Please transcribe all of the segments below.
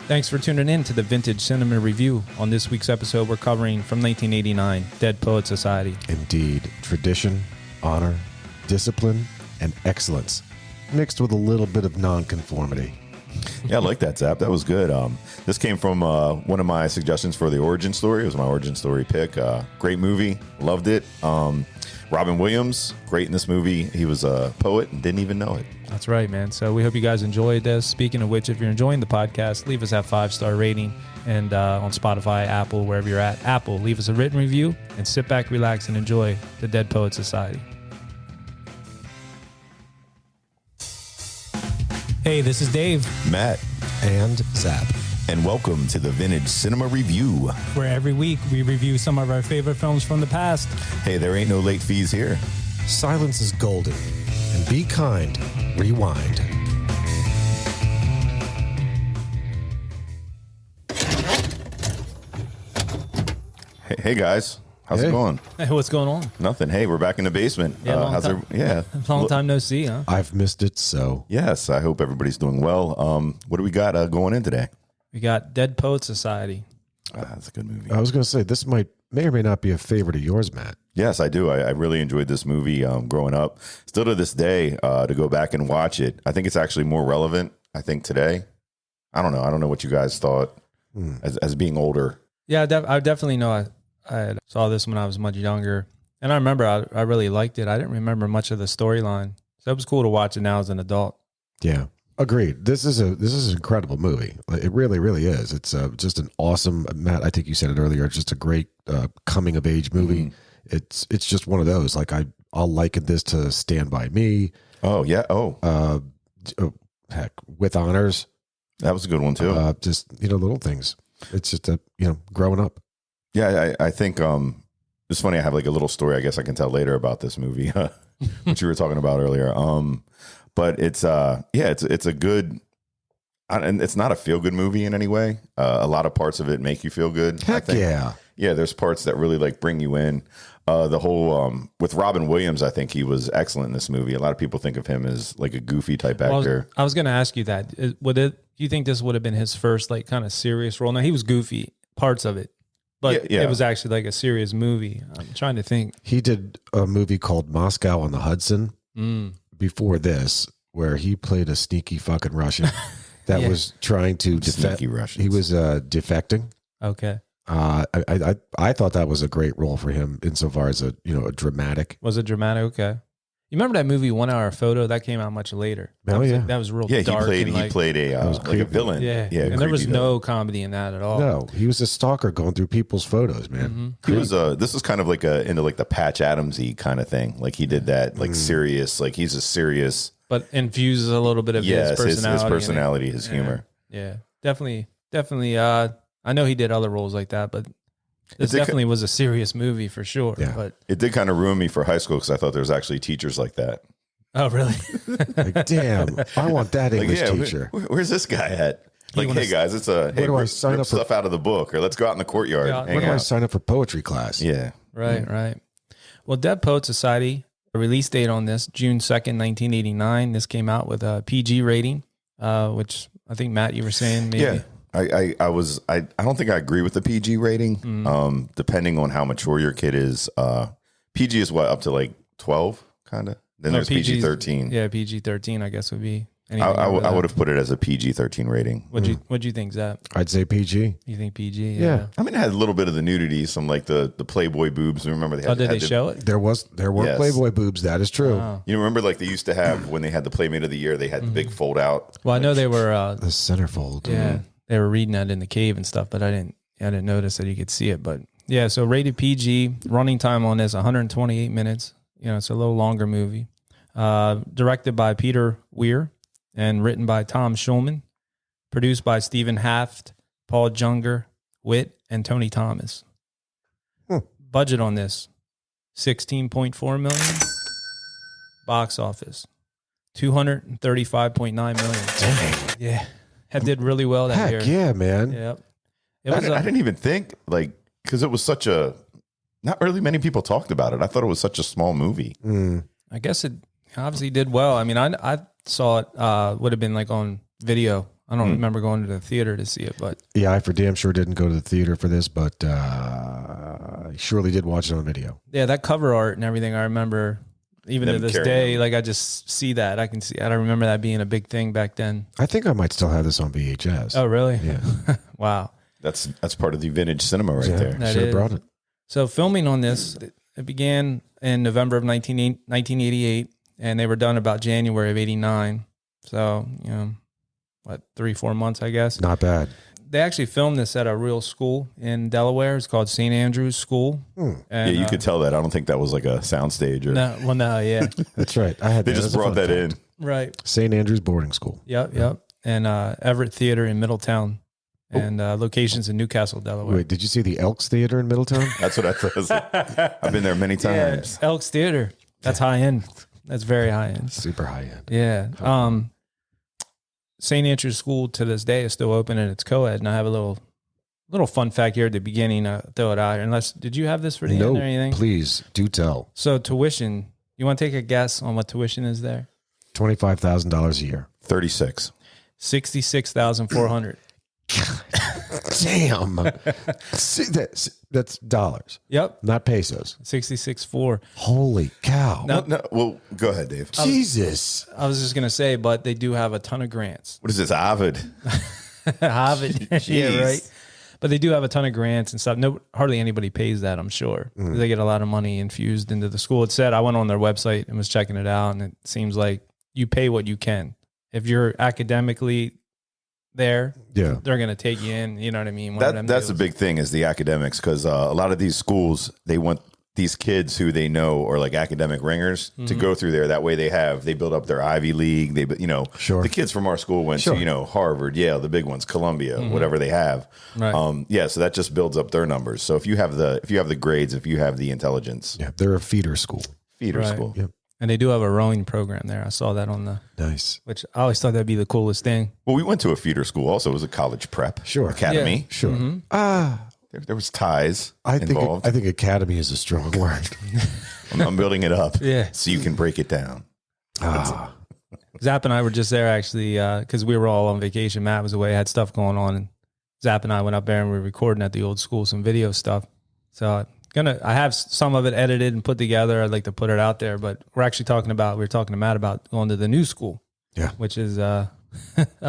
Thanks for tuning in to the Vintage Cinema Review. On this week's episode, we're covering from 1989, Dead Poet Society. Indeed, tradition, honor, discipline, and excellence, mixed with a little bit of nonconformity. Yeah, I like that, Zap. That was good. This came from one of my suggestions for the origin story. It was my origin story pick. Great movie. Loved it. Robin Williams, great in this movie. He was a poet and didn't even know it. That's right, man. So we hope you guys enjoyed this. Speaking of which, if you're enjoying the podcast, leave us that 5-star rating. And on Spotify, Apple, wherever you're at, Apple, leave us a written review and sit back, relax, and enjoy the Dead Poet Society. Hey, this is Dave. Matt. And Zap. And welcome to the Vintage Cinema Review, where every week we review some of our favorite films from the past. Hey, there ain't no late fees here. Silence is golden. And be kind. Rewind. Hey guys. How's it going? Hey, what's going on? Nothing. Hey, we're back in the basement. Yeah, long time no see, huh? I've missed it so. Yes, I hope everybody's doing well. What do we got going in today? We got Dead Poet Society. That's a good movie. I was going to say, this may or may not be a favorite of yours, Matt. Yes, I do. I really enjoyed this movie growing up. Still to this day, to go back and watch it, I think it's actually more relevant, I think, today. I don't know. I don't know what you guys thought as being older. Yeah, I definitely know I saw this when I was much younger. And I remember I really liked it. I didn't remember much of the storyline. So it was cool to watch it now as an adult. Yeah. Agreed. This is an incredible movie. It really, really is. It's just an awesome, Matt, I think you said it earlier, it's just a great coming of age movie. Mm-hmm. It's just one of those. Like I'll liken this to Stand By Me. Oh yeah. Heck, With Honors. That was a good one too. Just little things. It's just growing up. Yeah, I think it's funny. I have like a little story. I guess I can tell later about this movie, which you were talking about earlier. But it's it's a good, and it's not a feel good movie in any way. A lot of parts of it make you feel good. Heck, I think. Yeah. There's parts that really like bring you in. The whole with Robin Williams, I think he was excellent in this movie. A lot of people think of him as like a goofy type actor. I was going to ask you that. Do you think this would have been his first like kind of serious role? Now he was goofy parts of it, but it was actually like a serious movie. I'm trying to think. He did a movie called Moscow on the Hudson before this, where he played a sneaky fucking Russian that was trying to defect. He was defecting. Okay. I thought that was a great role for him insofar as a dramatic. Was it dramatic? Okay. You remember that movie 1 Hour Photo? That came out much later. Oh yeah, that was real Yeah, dark. he played a villain. Yeah, and there was no comedy in that at all. No, he was a stalker going through people's photos, man. Mm-hmm. He was this was kind of like into like the Patch Adams-y kind of thing. Like he did that like serious, like he's a serious, but infuses a little bit of his personality, his humor. Yeah, definitely. I know he did other roles like that, but this definitely was a serious movie for sure. Yeah. But it did kind of ruin me for high school because I thought there was actually teachers like that. Oh, really? Like, damn, I want that English teacher. Where's this guy at? Like, hey guys, it's we're sign up stuff out of the book, or let's go out in the courtyard. Yeah, where do I sign up for poetry class? Yeah. Right. Well, Dead Poet Society, a release date on this, June 2nd, 1989. This came out with a PG rating, which I think, Matt, you were saying maybe. Yeah. I don't think I agree with the PG rating. Depending on how mature your kid is, PG is up to like 12, kind of. Then there's PG-13. Yeah, PG-13, I guess would be. I would have put it as a PG-13 rating. What'd you think, Zach? I'd say PG. You think PG? Yeah. I mean, it had a little bit of the nudity, some like the Playboy boobs. Remember they had? Did they show it? There were Playboy boobs. That is true. Wow. You remember like they used to have when they had the Playmate of the Year, they had the big fold out. Well, I know they were the centerfold. Yeah. They were reading that in the cave and stuff, but I didn't notice that you could see it. But yeah, so rated PG, running time on this 128 minutes. It's a little longer movie. Directed by Peter Weir and written by Tom Schulman. Produced by Stephen Haft, Paul Junger, Witt, and Tony Thomas. Budget on this, $16.4 million. Box office, $235.9 million. Dang. Yeah. That did really well that year. Heck yeah, man. Yep. I didn't even think, like, because it was such a, not really many people talked about it. I thought it was such a small movie. I guess it obviously did well. I mean, I saw it, would have been like on video I don't remember going to the theater to see it, but Yeah, I for damn sure didn't go to the theater for this, but I surely did watch it on video. yeah, that cover art and everything, I remember even to Them this carrying day, them. like I just see that. I can see, I remember that being a big thing back then. I think I might still have this on VHS. Oh, really? Yeah. Wow. That's part of the vintage cinema right there. That Should have is. brought it. So filming on this, it began in November of 1988, and they were done about January of 89. So, you know, what, 3-4 months, I guess. Not bad. They actually filmed this at a real school in Delaware. It's called St. Andrew's School. And, Yeah, you could tell that. I don't think that was like a soundstage or no, yeah. That's right. I had they that just as a brought fun that in. fact. Right. St. Andrew's Boarding School. Yep. And Everett Theater in Middletown. And locations in Newcastle, Delaware. Wait, did you see the Elks Theater in Middletown? That's what I thought. I've been there many times. Yeah, Elks Theater. That's high end. That's very high end. Super high end. Yeah. St. Andrew's School to this day is still open and it's co-ed. And I have a little fun fact here at the beginning. Throw it out here. Unless, did you have this for the end or anything? Please do tell. So tuition, you want to take a guess on what tuition is there? $25,000 a year. 36. 66,400. Damn. See, that's dollars, Yep. not pesos. 66.4. Holy cow. No, well, go ahead, Dave. Jesus. I was just gonna say, but they do have a ton of grants. What is this, Ovid? Harvard. Yeah, Jeez. right. But they do have a ton of grants and stuff. No, hardly anybody pays that, I'm sure. They get a lot of money infused into the school. It said, I went on their website and was checking it out, and it seems like you pay what you can. If you're academically there, Yeah. they're going to take you in. You know what I mean? One of them That's the deals. big thing is the academics, because a lot of these schools, they want these kids who they know are like academic ringers to go through there. That way they build up their Ivy League. Sure. The kids from our school went Sure. to, Harvard, Yale, the big ones, Columbia, whatever they have. Right. So that just builds up their numbers. So if you have the grades, if you have the intelligence, Yeah. They're a feeder school. feeder Right. school. Yep. And they do have a rowing program there. I saw that on Nice. which I always thought that'd be the coolest thing. Well, we went to a feeder school also. It was a college prep Sure. academy. Sure. There was ties I involved. think academy is a strong word. I'm building it up Yeah. so you can break it down. Zap and I were just there actually because we were all on vacation. Matt was away, had stuff going on, and Zap and I went up there and we were recording at the old school some video stuff. So I have some of it edited and put together. I'd like to put it out there, but we were talking to Matt about going to the new school. Yeah. Which is a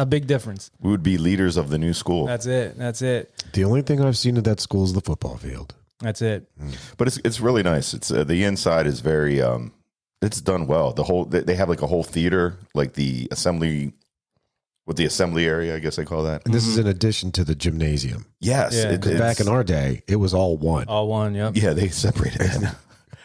big difference. We would be leaders of the new school. That's it. The only thing I've seen at that school is the football field. That's it. But it's really nice. It's the inside is very it's done well. They have like a whole theater, like the assembly area, I guess they call that. And this is in addition to the gymnasium. Yes, Yeah. Because back in our day, it was all one. All one. Yep. yeah, they separated it.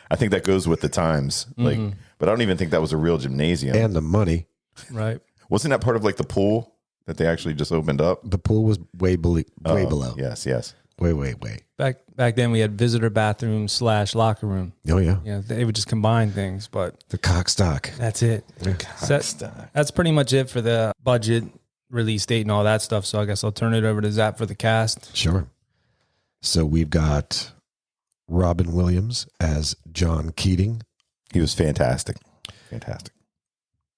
I think that goes with the times. Like, but I don't even think that was a real gymnasium. And the money. Right. Wasn't that part of like the pool that they actually just opened up? The pool was way below. Yes. Way. Back then we had visitor bathroom / locker room. Oh, yeah. Yeah, they would just combine things, but The cock stock. that's it. So that's pretty much it for the budget, release date, and all that stuff. So I guess I'll turn it over to Zap for the cast. Sure. So we've got Robin Williams as John Keating, He was fantastic. Fantastic.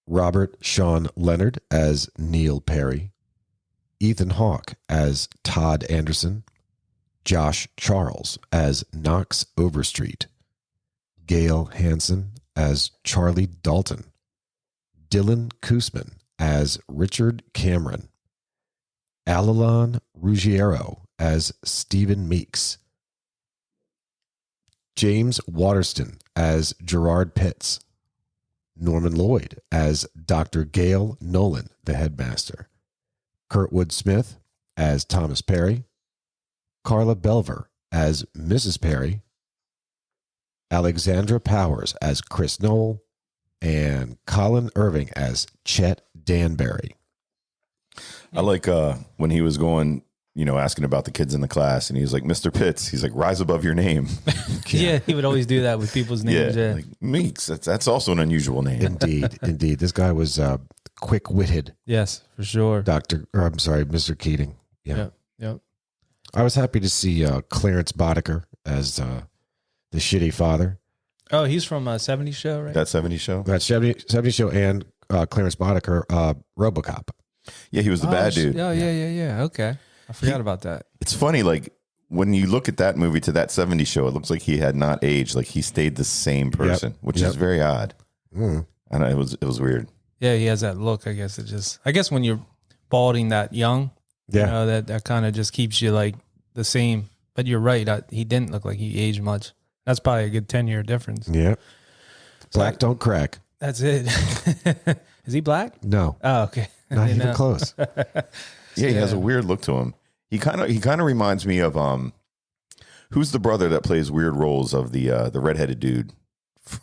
Robert Sean Leonard as Neil Perry, Ethan Hawke as Todd Anderson, Josh Charles as Knox Overstreet, Gail Hansen as Charlie Dalton, Dylan Koosman as Richard Cameron, Alalon Ruggiero as Stephen Meeks, James Waterston as Gerard Pitts, Norman Lloyd as Dr. Gail Nolan, the headmaster, Kurtwood Smith as Thomas Perry, Carla Belver as Mrs. Perry, Alexandra Powers as Chris Knoll, and Colin Irving as Chet Danbury. I like when he was going, asking about the kids in the class, and he was like, Mr. Pitts, he's like, rise above your name. Yeah, he would always do that with people's names. Yeah. Like Meeks. That's also an unusual name. Indeed. This guy was quick-witted. Yes, for sure. Mr. Keating. Yeah. Yep. I was happy to see Clarence Boddicker as the shitty father. Oh, he's from a 70s show, right? That 70s show? That 70 show and Clarence Boddicker, RoboCop. Yeah, he was the bad dude. Oh, yeah. Okay. I forgot about that. It's funny, like when you look at that movie to that 70s show, it looks like he had not aged. Like he stayed the same person, which is very odd. And it was weird. Yeah, he has that look. I guess when you're balding that young, you know, that kind of just keeps you like the same. But you're right. He didn't look like he aged much. That's probably a good 10-year difference. Yeah. Black don't crack. That's it. Is he black? No. Oh, okay. Not even close. Yeah, he has a weird look to him. He kind of reminds me of who's the brother that plays weird roles of the redheaded dude,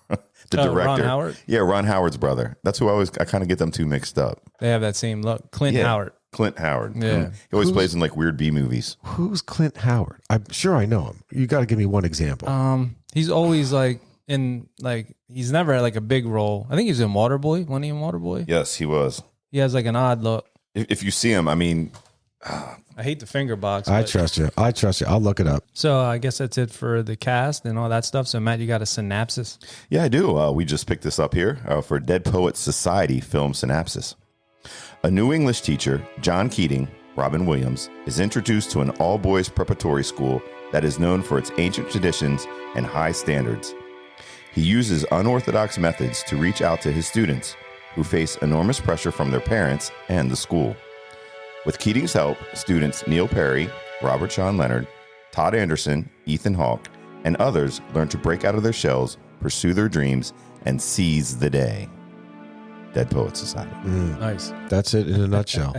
the director. Ron Howard. Yeah, Ron Howard's brother. That's who I kind of get them two mixed up. They have that same look. Clint Howard. Clint Howard. Yeah. He always plays in like weird B movies. Who's Clint Howard? I'm sure I know him. You got to give me one example. He's always like he's never had like a big role. I think he's in Waterboy. Wasn't he in Waterboy? Yes, he was. He has like an odd look. If you see him, I mean, I hate the finger box. I trust you. I'll look it up. So I guess that's it for the cast and all that stuff. So Matt, you got a synopsis? Yeah, I do. We just picked this up here for Dead Poets Society film synopsis. A new English teacher, John Keating, Robin Williams, is introduced to an all-boys preparatory school that is known for its ancient traditions and high standards. He uses unorthodox methods to reach out to his students, who face enormous pressure from their parents and the school. With Keating's help, students Neil Perry, Robert Sean Leonard, Todd Anderson, Ethan Hawke, and others learn to break out of their shells, pursue their dreams, and seize the day. Dead Poets Society. Nice. That's it in a nutshell.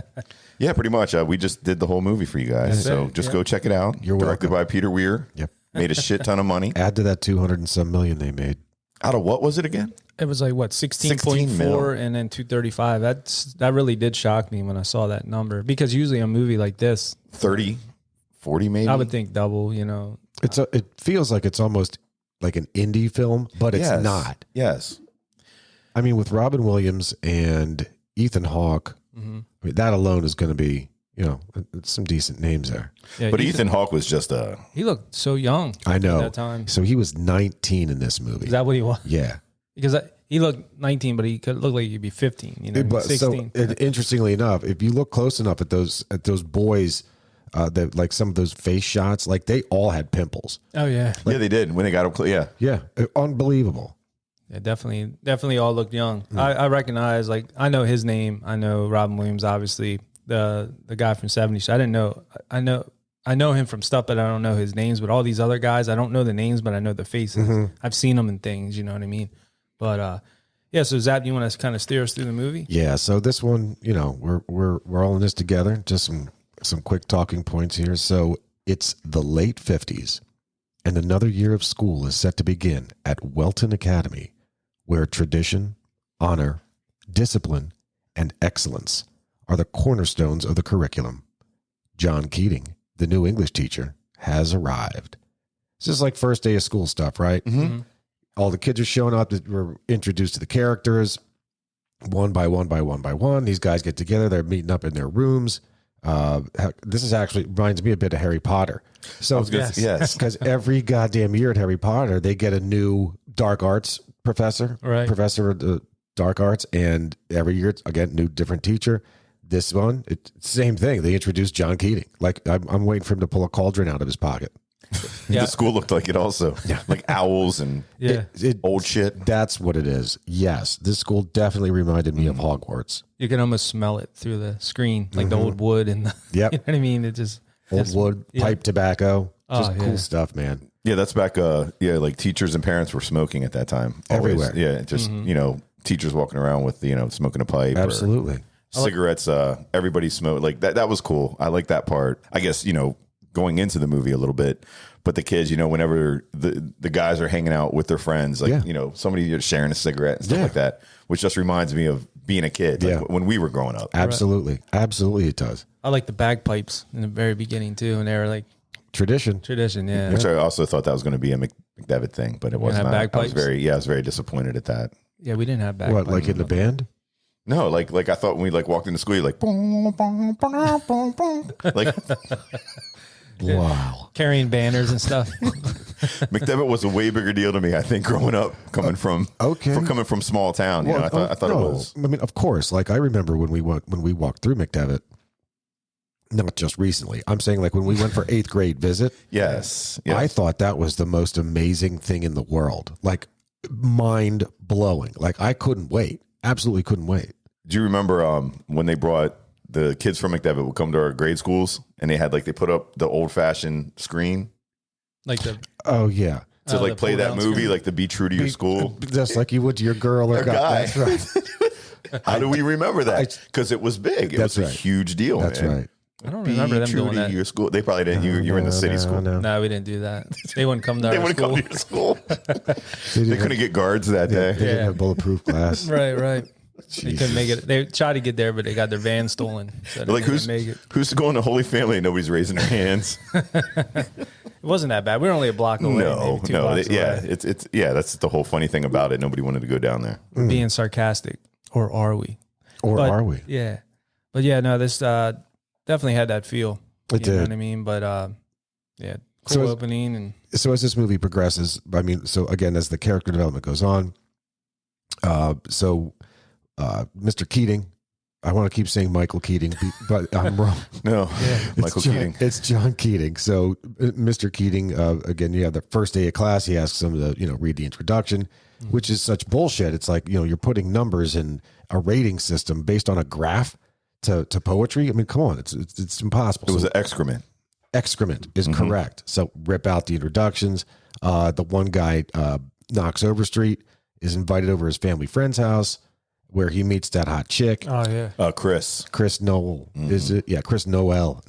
Yeah, pretty much. We just did the whole movie for you guys, so just go check it out. You're Directed welcome. by Peter Weir. Yep. Made a shit ton of money. Add to that 200 and some million they made. Out of what was it again? It was like what 16 16.4 mil. and then 235. That really did shock me when I saw that number, because usually a movie like this, 30, 40 maybe? I would think double. You know, It feels like it's almost like an indie film, but it's not. Yes. I mean, with Robin Williams and Ethan Hawke, I mean, that alone is going to be, it's some decent names there. yeah, But Ethan Hawke was just he looked so young. I know. at that time. So he was 19 in this movie. Is that what he was? Yeah. Because he looked 19, but he could look like he'd be 15. You know, But 16. Interestingly enough, if you look close enough at those boys, that like some of those face shots, like they all had pimples. Oh yeah, yeah, they did when they got up. Yeah. Yeah, unbelievable. yeah, definitely all looked young. I recognize, like, I know his name. I know Robin Williams, obviously the guy from 70s. I didn't know. I know him from stuff, but I don't know his names. But all these other guys, I don't know the names, but I know the faces. I've seen them in things. You know what I mean? But yeah. So Zap, you want to kind of steer us through the movie? Yeah. So this one, we're all in this together. Just some quick talking points here. So it's the late 50s, and another year of school is set to begin at Welton Academy, where tradition, honor, discipline, and excellence are the cornerstones of the curriculum. John Keating, the new English teacher, has arrived. This is like first day of school stuff, right? Mm-hmm. All the kids are showing up. We're introduced to the characters one by one. These guys get together. They're meeting up in their rooms. This is actually reminds me a bit of Harry Potter. So yes. Because every goddamn year at Harry Potter, they get a new dark arts professor, professor of the dark arts, and every year, again, new different teacher. This one, it's same thing. They introduced John Keating. Like I'm waiting for him to pull a cauldron out of his pocket. The school looked like it also. Like owls and old shit. That's what it is. Yes, this school definitely reminded me of Hogwarts. You can almost smell it through the screen, like the old wood and the. Yep. You know what I mean? It just Old wood, pipe tobacco, just cool stuff, man. Yeah, that's back. Like teachers and parents were smoking at that time. Always. Everywhere. Yeah, just teachers walking around with smoking a pipe. Absolutely. Cigarettes. Everybody smoked. Like that was cool. I like that part. I guess going into the movie a little bit, but the kids, whenever the guys are hanging out with their friends, like somebody sharing a cigarette and stuff like that, which just reminds me of being a kid, like when we were growing up. Absolutely, absolutely, it does. I like the bagpipes in the very beginning too, and they were like tradition. Yeah. Which I also thought that was going to be a McDevitt thing, but it was not. Bagpipes? I was very disappointed at that. Yeah, we didn't have bagpipes. What, like in the band? No, like I thought when we walked into school, you're like, boom, boom, boom, boom, boom. Like, wow, carrying banners and stuff. McDevitt was a way bigger deal to me, I think, growing up, coming from small town. You know, I thought it was. I mean, of course. Like I remember when we walked through McDevitt. Not just recently. I'm saying like when we went for 8th grade visit. Yes. I thought that was the most amazing thing in the world. Like mind blowing. Like I couldn't wait. Absolutely couldn't wait. Do you remember when they brought the kids from McDevitt would come to our grade schools and they put up the old fashioned screen? Like the yeah. To like play that movie, screen? Like the Be True to Your School. Just like you would to your girl or guy. That's right. How do we remember that? Because it was big. It was a huge deal. That's man. right. I don't remember them doing that. Your school. They probably didn't. You were in the city school. No, we didn't do that. They wouldn't come to our school. They wouldn't come to your school. They couldn't get guards that day. They didn't have bulletproof glass. Right. They couldn't make it. They tried to get there, but they got their van stolen. So like who's going to Holy Family and nobody's raising their hands? It wasn't that bad. We were only a block away. No. It's that's the whole funny thing about it. Nobody wanted to go down there. We're being sarcastic, or are we? Are we? Yeah, but no, this definitely had that feel. It did. You know what I mean? But cool opening. And so as this movie progresses, I mean, so again, as the character development goes on, Mr. Keating, I want to keep saying Michael Keating, but I'm wrong. No, Michael Keating. It's John Keating. So Mr. Keating, again, the first day of class, he asks him to, read the introduction, which is such bullshit. It's like, you're putting numbers in a rating system based on a graph to poetry. I mean, come on, it's impossible. It was an excrement. Excrement is correct. So rip out the introductions. The one guy, Knox Overstreet, is invited over his family friend's house where he meets that hot chick. Oh yeah. Chris Noel. Is it? Yeah. Chris Noel.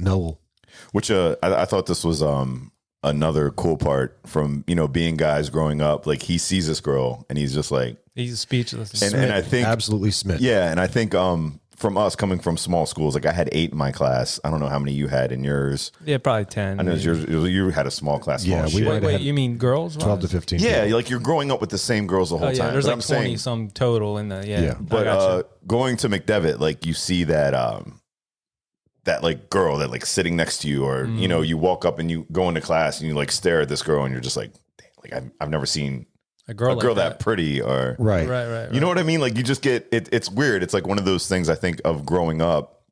Which I thought this was another cool part from, being guys growing up. Like he sees this girl and he's just like, he's speechless. And I think absolutely smitten. Yeah. And I think, from us coming from small schools, like I had 8 in my class. I don't know how many you had in yours. Yeah, probably 10. I know you had a small class. Wait, you mean girls? 12 to 15. Yeah, like you're growing up with the same girls the whole time. There's like 20 some total in the But going to McDevitt, like you see that that like girl that like sitting next to you, or you walk up and you go into class and you like stare at this girl and you're just like I've never seen a girl that pretty, or right. You know what I mean? Like you just get it. It's weird. It's like one of those things I think of growing up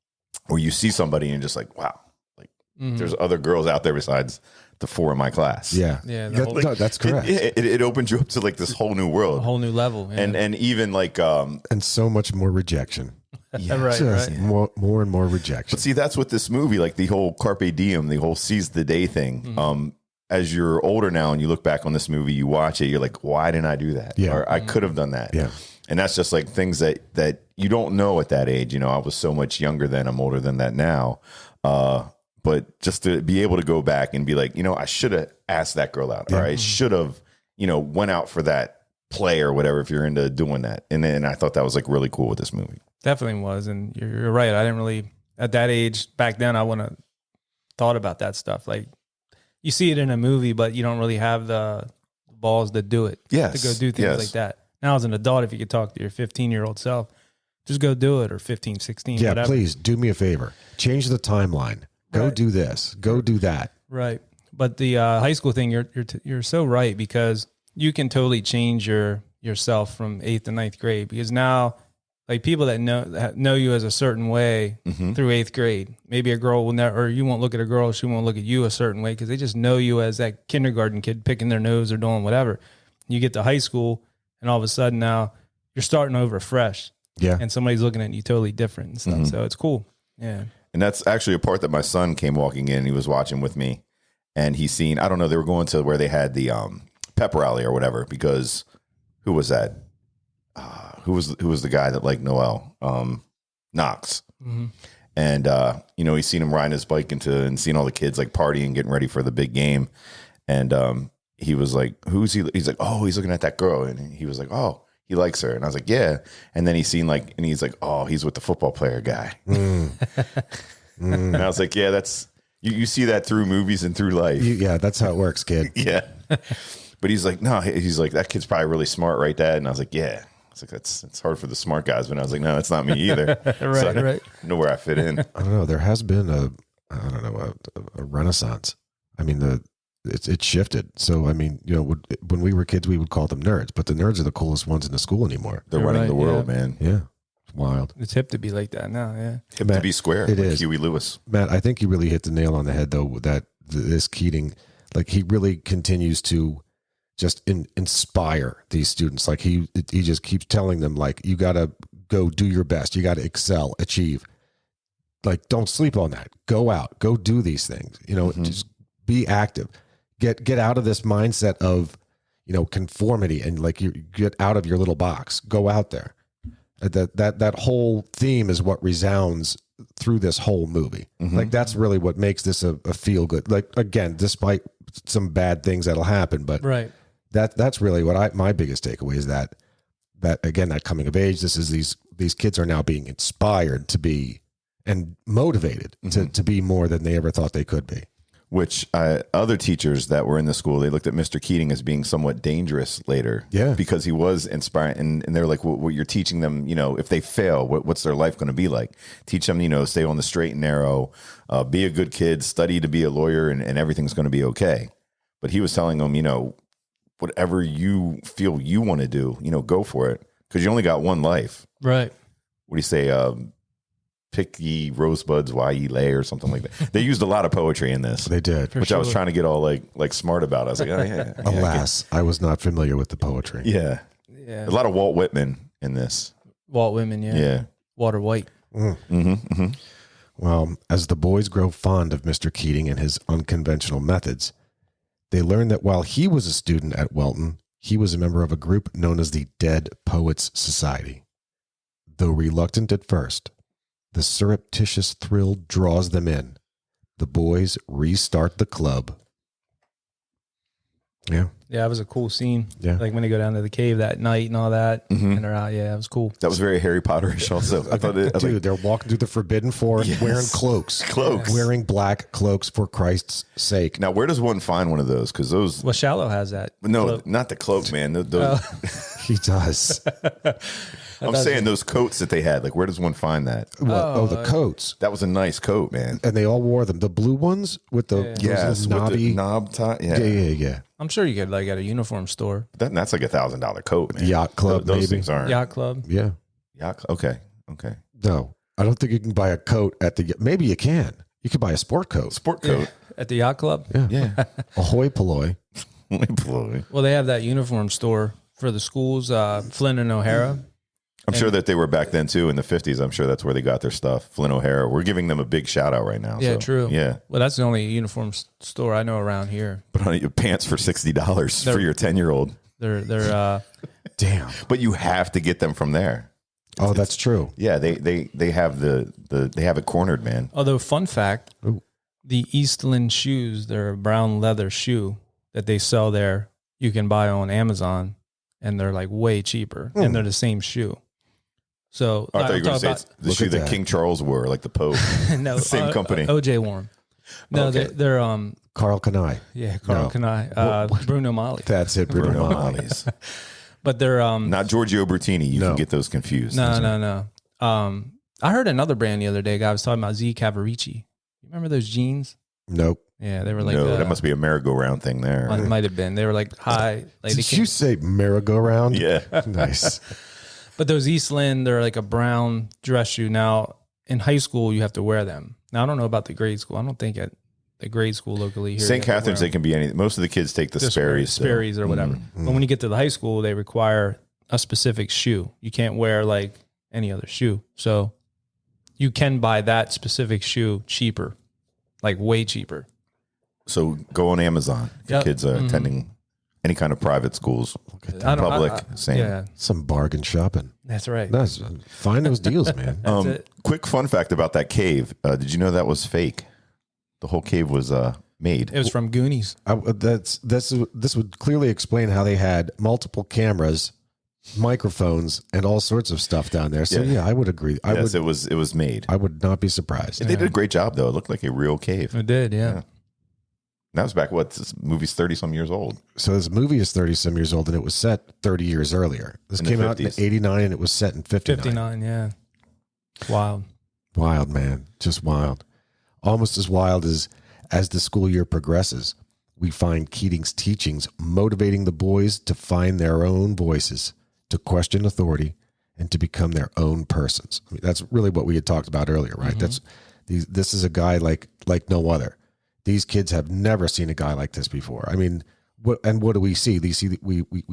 where you see somebody and you're just like, wow, like there's other girls out there besides the 4 in my class. Yeah. That's correct. It opens you up to like this whole new world, a whole new level, and even like and so much more rejection. Right. More and more rejection. But see, that's what this movie, like the whole carpe diem, the whole seize the day thing. As you're older now and you look back on this movie, you watch it, you're like, why didn't I do that? Yeah. Or I could have done that. Yeah. And that's just like things that you don't know at that age. I was so much younger then. I'm older than that now. But just to be able to go back and be like, I should have asked that girl out, or I should have, went out for that play or whatever, if you're into doing that. And then I thought that was like really cool with this movie. Definitely was. And you're right. I didn't really, at that age back then, I wouldn't have thought about that stuff. Like, you see it in a movie, but you don't really have the balls to do it. Yes. To go do things like that. Now, as an adult, if you could talk to your 15-year-old self, just go do it, or 15, 16, whatever. Please do me a favor. Change the timeline. Go do this. Go do that. Right. But the high school thing, you're so right, because you can totally change yourself from 8th to 9th grade, because now, like, people that know you as a certain way through 8th grade, maybe a girl will never, or you won't look at a girl, she won't look at you a certain way, because they just know you as that kindergarten kid picking their nose or doing whatever. You get to high school, and all of a sudden now you're starting over fresh. Yeah. And somebody's looking at you totally different and stuff. So it's cool. Yeah. And that's actually a part that my son came walking in. He was watching with me, and he seen, I don't know, they were going to where they had the pep rally or whatever, because who was that? Who was the guy that liked Noel? Knox. And he's seen him riding his bike and seen all the kids like partying, getting ready for the big game. And he was like, who's he? He's like, oh, he's looking at that girl. And he was like, oh, he likes her. And I was like, yeah. And then he's like, oh, he's with the football player guy. And I was like, yeah, that's, you see that through movies and through life. Yeah, that's how it works, kid. Yeah. But he's like, no, he's like, that kid's probably really smart, right, Dad? And I was like, yeah. It's like, it's hard for the smart guys. But I was like, no, that's not me either. So I don't know where I fit in. I don't know. There has been a renaissance. I mean, it's shifted. So I mean, when we were kids, we would call them nerds, but the nerds are the coolest ones in the school anymore. They're You're running right, the world, yeah. man. Yeah, it's wild. It's hip to be like that now. Yeah. Hip Matt, to be square. it like is. Huey Lewis. Matt, I think you really hit the nail on the head, though, that this Keating, like he really continues to just inspire these students. Like he just keeps telling them, like, you got to go do your best. You got to excel, achieve. Like, don't sleep on that. Go out, go do these things. Just be active. Get out of this mindset of, conformity, and like you get out of your little box. Go out there. That whole theme is what resounds through this whole movie. Like that's really what makes this a feel good. Like again, despite some bad things that'll happen, but Right. that's really what my biggest takeaway is that again, that coming of age. This is these kids are now being inspired to be and motivated to be more than they ever thought they could be. Which other teachers that were in the school, they looked at Mr. Keating as being somewhat dangerous later. Yeah. Because he was inspiring. And they're like, what you're teaching them, if they fail, what's their life going to be like? Teach them, stay on the straight and narrow, be a good kid, study to be a lawyer, and everything's going to be okay. But he was telling them, whatever you feel you want to do, go for it. Because you only got one life. Right. What do you say? Pick ye rosebuds while ye lay, or something like that. They used a lot of poetry in this. They did. Which I was trying to get all like smart about. I was like, oh yeah. Alas, I was not familiar with the poetry. Yeah. Yeah. A lot of Walt Whitman in this. Walt Whitman. Yeah. Yeah. Walter White. Well, as the boys grow fond of Mr. Keating and his unconventional methods, they learn that while he was a student at Welton, he was a member of a group known as the Dead Poets Society. Though reluctant at first, the surreptitious thrill draws them in. The boys restart the club. Yeah. Yeah, it was a cool scene. Yeah. Like when they go down to the cave that night and all that, and they're out. Yeah, it was cool. That was very Harry Potterish also. I thought it, Dude, they're walking through the Forbidden Forest Yes. wearing cloaks. Cloaks. Wearing black cloaks for Christ's sake. now, where does one find one of those? Because those, Well, Shallow has that. no, cloak. not the cloak, man. Those, He does. I'm saying those coats that they had. Like, where does one find that? The coats. That was a nice coat, man. And they all wore them. The blue ones with the those Yes, little with the knobby. knob tie. Yeah, Yeah. I'm sure you could like at a uniform store, That's like $1,000 coat, man. Yacht club, Those maybe. things aren't. yacht club. Yeah. Okay. No, I don't think you can buy a coat at the. Maybe you can. You could buy a sport coat. Sport coat. At the yacht club. Yeah. Ahoy polloi. Well, they have that uniform store for the schools, Flynn and O'Hara. I'm sure that they were back then too in the 50s. I'm sure that's where they got their stuff. Flynn O'Hara. We're giving them a big shout out right now. Yeah, so, true. Yeah. Well, that's the only uniform store I know around here. Put on your pants for $60 for your 10-year-old. They're Damn. But you have to get them from there. Oh, that's true. Yeah, they have they have it cornered, man. although fun fact, Ooh. the Eastland shoes, they're a brown leather shoe that they sell there. You can buy on Amazon, and they're like way cheaper, and they're the same shoe. So Oh, I thought you were going to say it's the Look shoe at that that. King Charles wore, like the Pope. no, Same company. OJ wore 'em. No, Okay. they're Carl Kanai. yeah, Carl No. Kanai, Bruno Mali. That's it, Bruno Bruno Mali. Mali's. But they're Not Giorgio Bertini. You No. can get those confused. no. I heard another brand the other day. A guy was talking about Z Cavarici. You remember those jeans? Nope. Yeah, they were like No, that must be a merry-go-round thing there. might have been. They were like high. Like they Did came, you say merry-go-round? Yeah. Nice. but those Eastland, they're like a brown dress shoe. Now in high school, you have to wear them. Now I don't know about the grade school. I don't think at the grade school locally here. St. you have to wear Catherine's, them. they can be anything. Most of the kids take the Just Sperry's. still. Sperry's or whatever. But when you get to the high school, they require a specific shoe. You can't wear like any other shoe. So you can buy that specific shoe cheaper, like way cheaper. So go on Amazon. If your Yep. kids are attending any kind of private schools, I don't- public, same. Yeah, Some bargain shopping. that's right. Nice. Find those deals, man. That's it. Quick fun fact about that cave. Did you know that was fake? The whole cave was made. It was from Goonies. This would clearly explain how they had multiple cameras, microphones, and all sorts of stuff down there. So yeah, I would agree. Yes, it was made. I would not be surprised. They did a great job though. It looked like a real cave. It did, yeah. That was back this movie's 30 some years old. So this movie is 30 some years old, and it was set 30 years earlier. This In the came out in 50s. '89, and it was set in '59. 59, yeah. Wild. Wild, man, just wild. Almost as wild as the school year progresses. we find Keating's teachings motivating the boys to find their own voices, to question authority, and to become their own persons. I mean, that's really what we had talked about earlier, right? This is a guy like no other. These kids have never seen a guy like this before. I mean, what do we see? We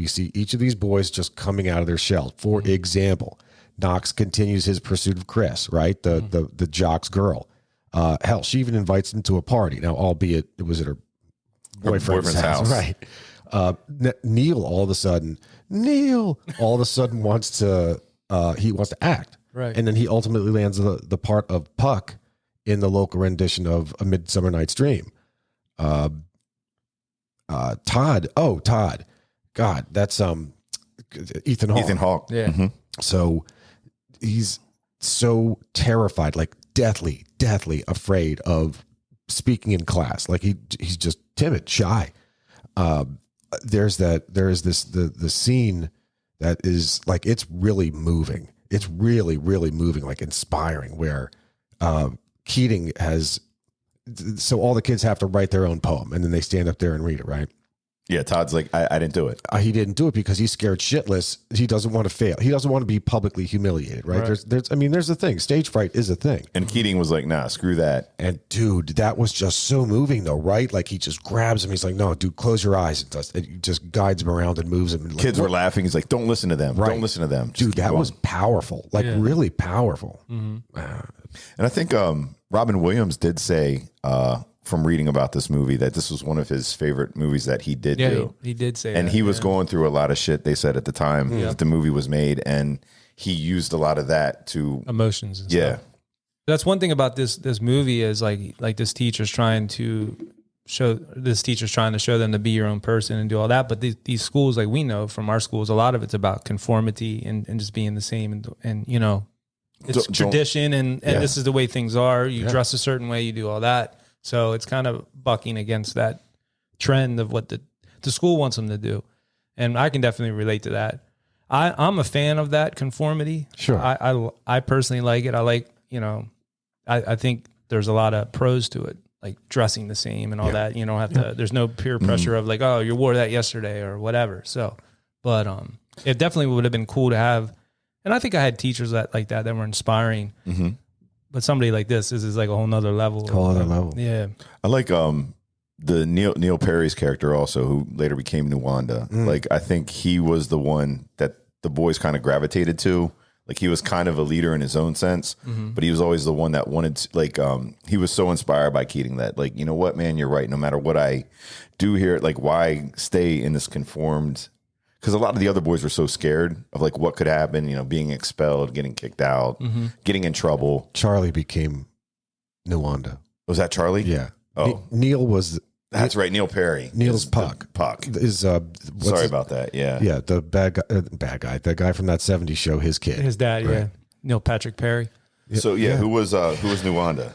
see each of these boys just coming out of their shell. For example, Knox continues his pursuit of Chris, right? The jock's girl. Hell, she even invites him to a party. Now, albeit it was at her boyfriend's house. Right. Neil all of a sudden wants to act. Right. And then he ultimately lands the part of Puck in the local rendition of A Midsummer Night's Dream. Todd. God, that's Ethan Hawke. Ethan Hawke. Yeah. Mm-hmm. So he's so terrified, like deathly afraid of speaking in class. Like he's just timid, shy. There is the scene that is like, it's really moving. It's really moving, like inspiring, where Keating has, so all the kids have to write their own poem and then they stand up there and read it, right? Yeah, Todd's like, I didn't do it. He didn't do it because he's scared shitless. He doesn't want to fail. He doesn't want to be publicly humiliated, right? There's a thing. Stage fright is a thing. And Keating was like, nah, screw that. And dude, that was just so moving though, right? Like he just grabs him. He's like, no, dude, close your eyes. It just guides him around and moves him. And Kids were laughing. He's like, don't listen to them. Right. Don't listen to them. Just dude, that keep was going. powerful. Like really powerful. Mm-hmm. And I think Robin Williams did say, from reading about this movie, that this was one of his favorite movies that he did do. He did say and that, he was going through a lot of shit, they said, at the time that the movie was made, and he used a lot of that to emotions and yeah stuff. That's one thing about this movie is like this teacher's trying to show them to be your own person and do all that. But these schools, like we know from our schools, a lot of it's about conformity and just being the same and you know, it's tradition and this is the way things are. You dress a certain way, you do all that. So it's kind of bucking against that trend of what the school wants them to do. And I can definitely relate to that. I'm a fan of that conformity. Sure. I personally like it. I like, you know, I think there's a lot of pros to it, like dressing the same and all that. You don't have to, there's no peer pressure of like, oh, you wore that yesterday or whatever. So, but it definitely would have been cool to have. And I think I had teachers that were inspiring. Mm-hmm. But somebody like this is like a whole nother level. Yeah. I like the Neil Perry's character also, who later became Nuwanda. Like, I think he was the one that the boys kind of gravitated to. Like, he was kind of a leader in his own sense, but he was always the one that wanted to, like, he was so inspired by Keating that, like, you know what, man, you're right. No matter what I do here, like, why stay in this conformed? Because a lot of the other boys were so scared of like what could happen, you know, being expelled, getting kicked out, getting in trouble. Charlie became Nuwanda. Was that Charlie? Yeah. Oh, Neil was. That's right. Neil Perry. Neil's Puck. Puck. Sorry about that. Yeah. Yeah. The bad guy. That guy from that '70s show. His kid. His dad. Right? Yeah. Neil Patrick Perry. So who was Nuwanda?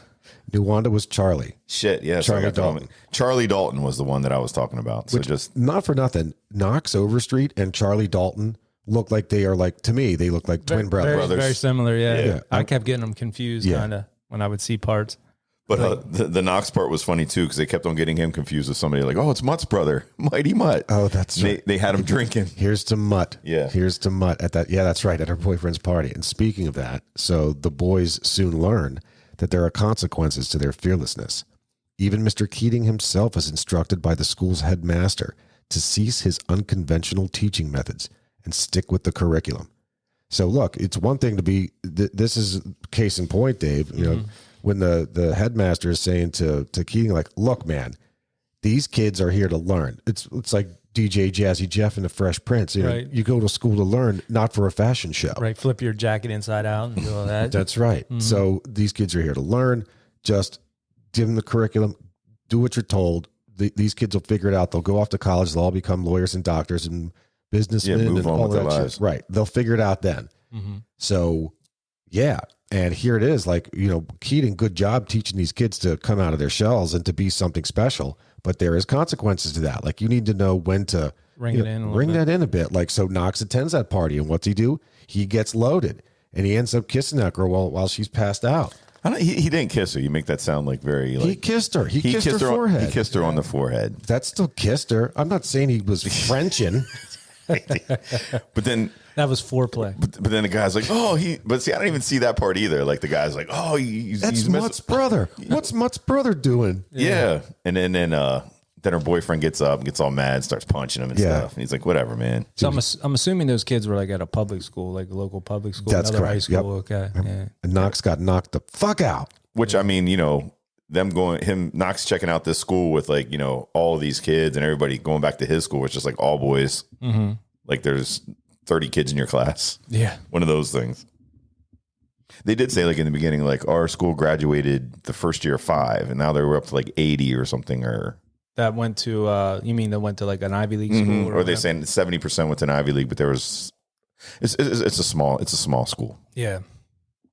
Nuwanda was Charlie. Shit, yeah. Charlie Dalton. Charlie Dalton was the one that I was talking about. So just not for nothing, Knox Overstreet and Charlie Dalton look like they look like twin brothers. Very similar, yeah. I kept getting them confused kind of when I would see parts. But the Knox part was funny too, because they kept on getting him confused with somebody like, oh, it's Mutt's brother, Mighty Mutt. Oh, that's right. They had him drinking. Here's to Mutt. Yeah. Here's to Mutt at that. Yeah, that's right. At her boyfriend's party. And speaking of that, so the boys soon learn that there are consequences to their fearlessness. Even Mr. Keating himself is instructed by the school's headmaster to cease his unconventional teaching methods and stick with the curriculum. So look, it's one thing to be, this is case in point, Dave, you know, when the headmaster is saying to Keating, like, look, man, these kids are here to learn. It's like DJ Jazzy Jeff and the Fresh Prince. You know, you go to school to learn, not for a fashion show. Right. Flip your jacket inside out and do all that. That's right. So these kids are here to learn. Just give them the curriculum. Do what you're told. These kids will figure it out. They'll go off to college. They'll all become lawyers and doctors and businessmen move and on all with that their shit. lives. Right. They'll figure it out then. So, yeah. And here it is. Like, you know, Keating, good job teaching these kids to come out of their shells and to be something special. But there is consequences to that. Like, you need to know when to ring that in a bit. Like, so Knox attends that party, and what's he do? He gets loaded, and he ends up kissing that girl while she's passed out. He didn't kiss her. You make that sound like very like He kissed her. He kissed her forehead. He kissed her on the forehead. That still kissed her. I'm not saying he was Frenching. But then That was foreplay. but then the guy's like, oh, but see, I don't even see that part either. Like the guy's like, oh, That's Mutt's brother. What's Mutt's brother doing? Yeah. And then her boyfriend gets up and gets all mad, starts punching him and stuff. And he's like, whatever, man. So I'm assuming those kids were like at a public school, like a local public school. That's another correct. high school. Okay. Yeah. And Knox got knocked the fuck out. Which, I mean, Knox checking out this school with like, all of these kids and everybody going back to his school, which is like all boys. Mm-hmm. Like there's 30 kids in your class. Yeah. One of those things. They did say like in the beginning, like our school graduated the first year of 5 and now they were up to like 80 or something that went to, you mean that went to like an Ivy League school? Mm-hmm. Or they saying 70% went to an Ivy League, but it's a small school. Yeah.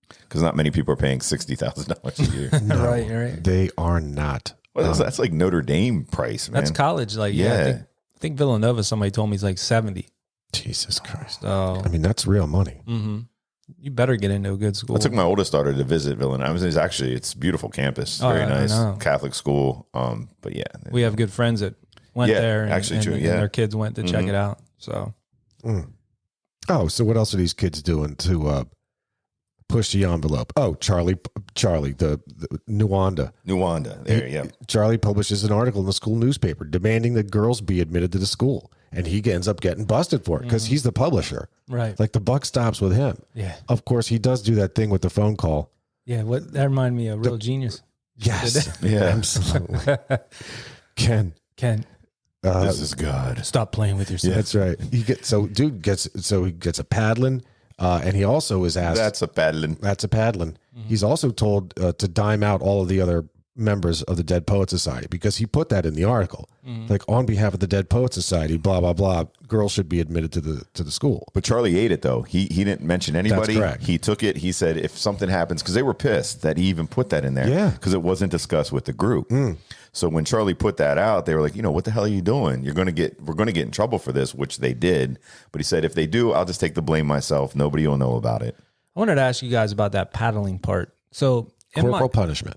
Because not many people are paying $60,000 a year. No, right. They are not. Well, that's like Notre Dame price, man. That's college. Like, I think Villanova, somebody told me, is like 70. Jesus Christ. So, I mean, that's real money. mm-hmm. You better get into a good school. I took my oldest daughter to visit Villanova. It's a beautiful campus. It's very nice. Catholic school. But yeah. We have good friends that went there. And, actually true. And yeah. their kids went to check it out. So. Oh, so what else are these kids doing to push the envelope? Oh, Charlie, the Nuwanda. There, yeah. Charlie publishes an article in the school newspaper demanding that girls be admitted to the school. And he ends up getting busted for it because he's the publisher. Right. Like the buck stops with him. Yeah. Of course, he does do that thing with the phone call. Yeah. That reminded me of Real Genius. Yes. Yeah. Absolutely. Ken. This is God. Stop playing with yourself. That's right. He gets a paddling, and he also is asked. That's a paddling. Mm-hmm. He's also told to dime out all of the other members of the Dead Poet Society because he put that in the article, like on behalf of the Dead Poet Society, blah blah blah. Girls should be admitted to the school. But Charlie ate it though. He didn't mention anybody. That's correct. He took it. He said if something happens, because they were pissed that he even put that in there. Yeah. Because it wasn't discussed with the group. So when Charlie put that out, they were like, what the hell are you doing? We're going to get in trouble for this, which they did. But he said, if they do, I'll just take the blame myself. Nobody will know about it. I wanted to ask you guys about that paddling part. So Corporal punishment.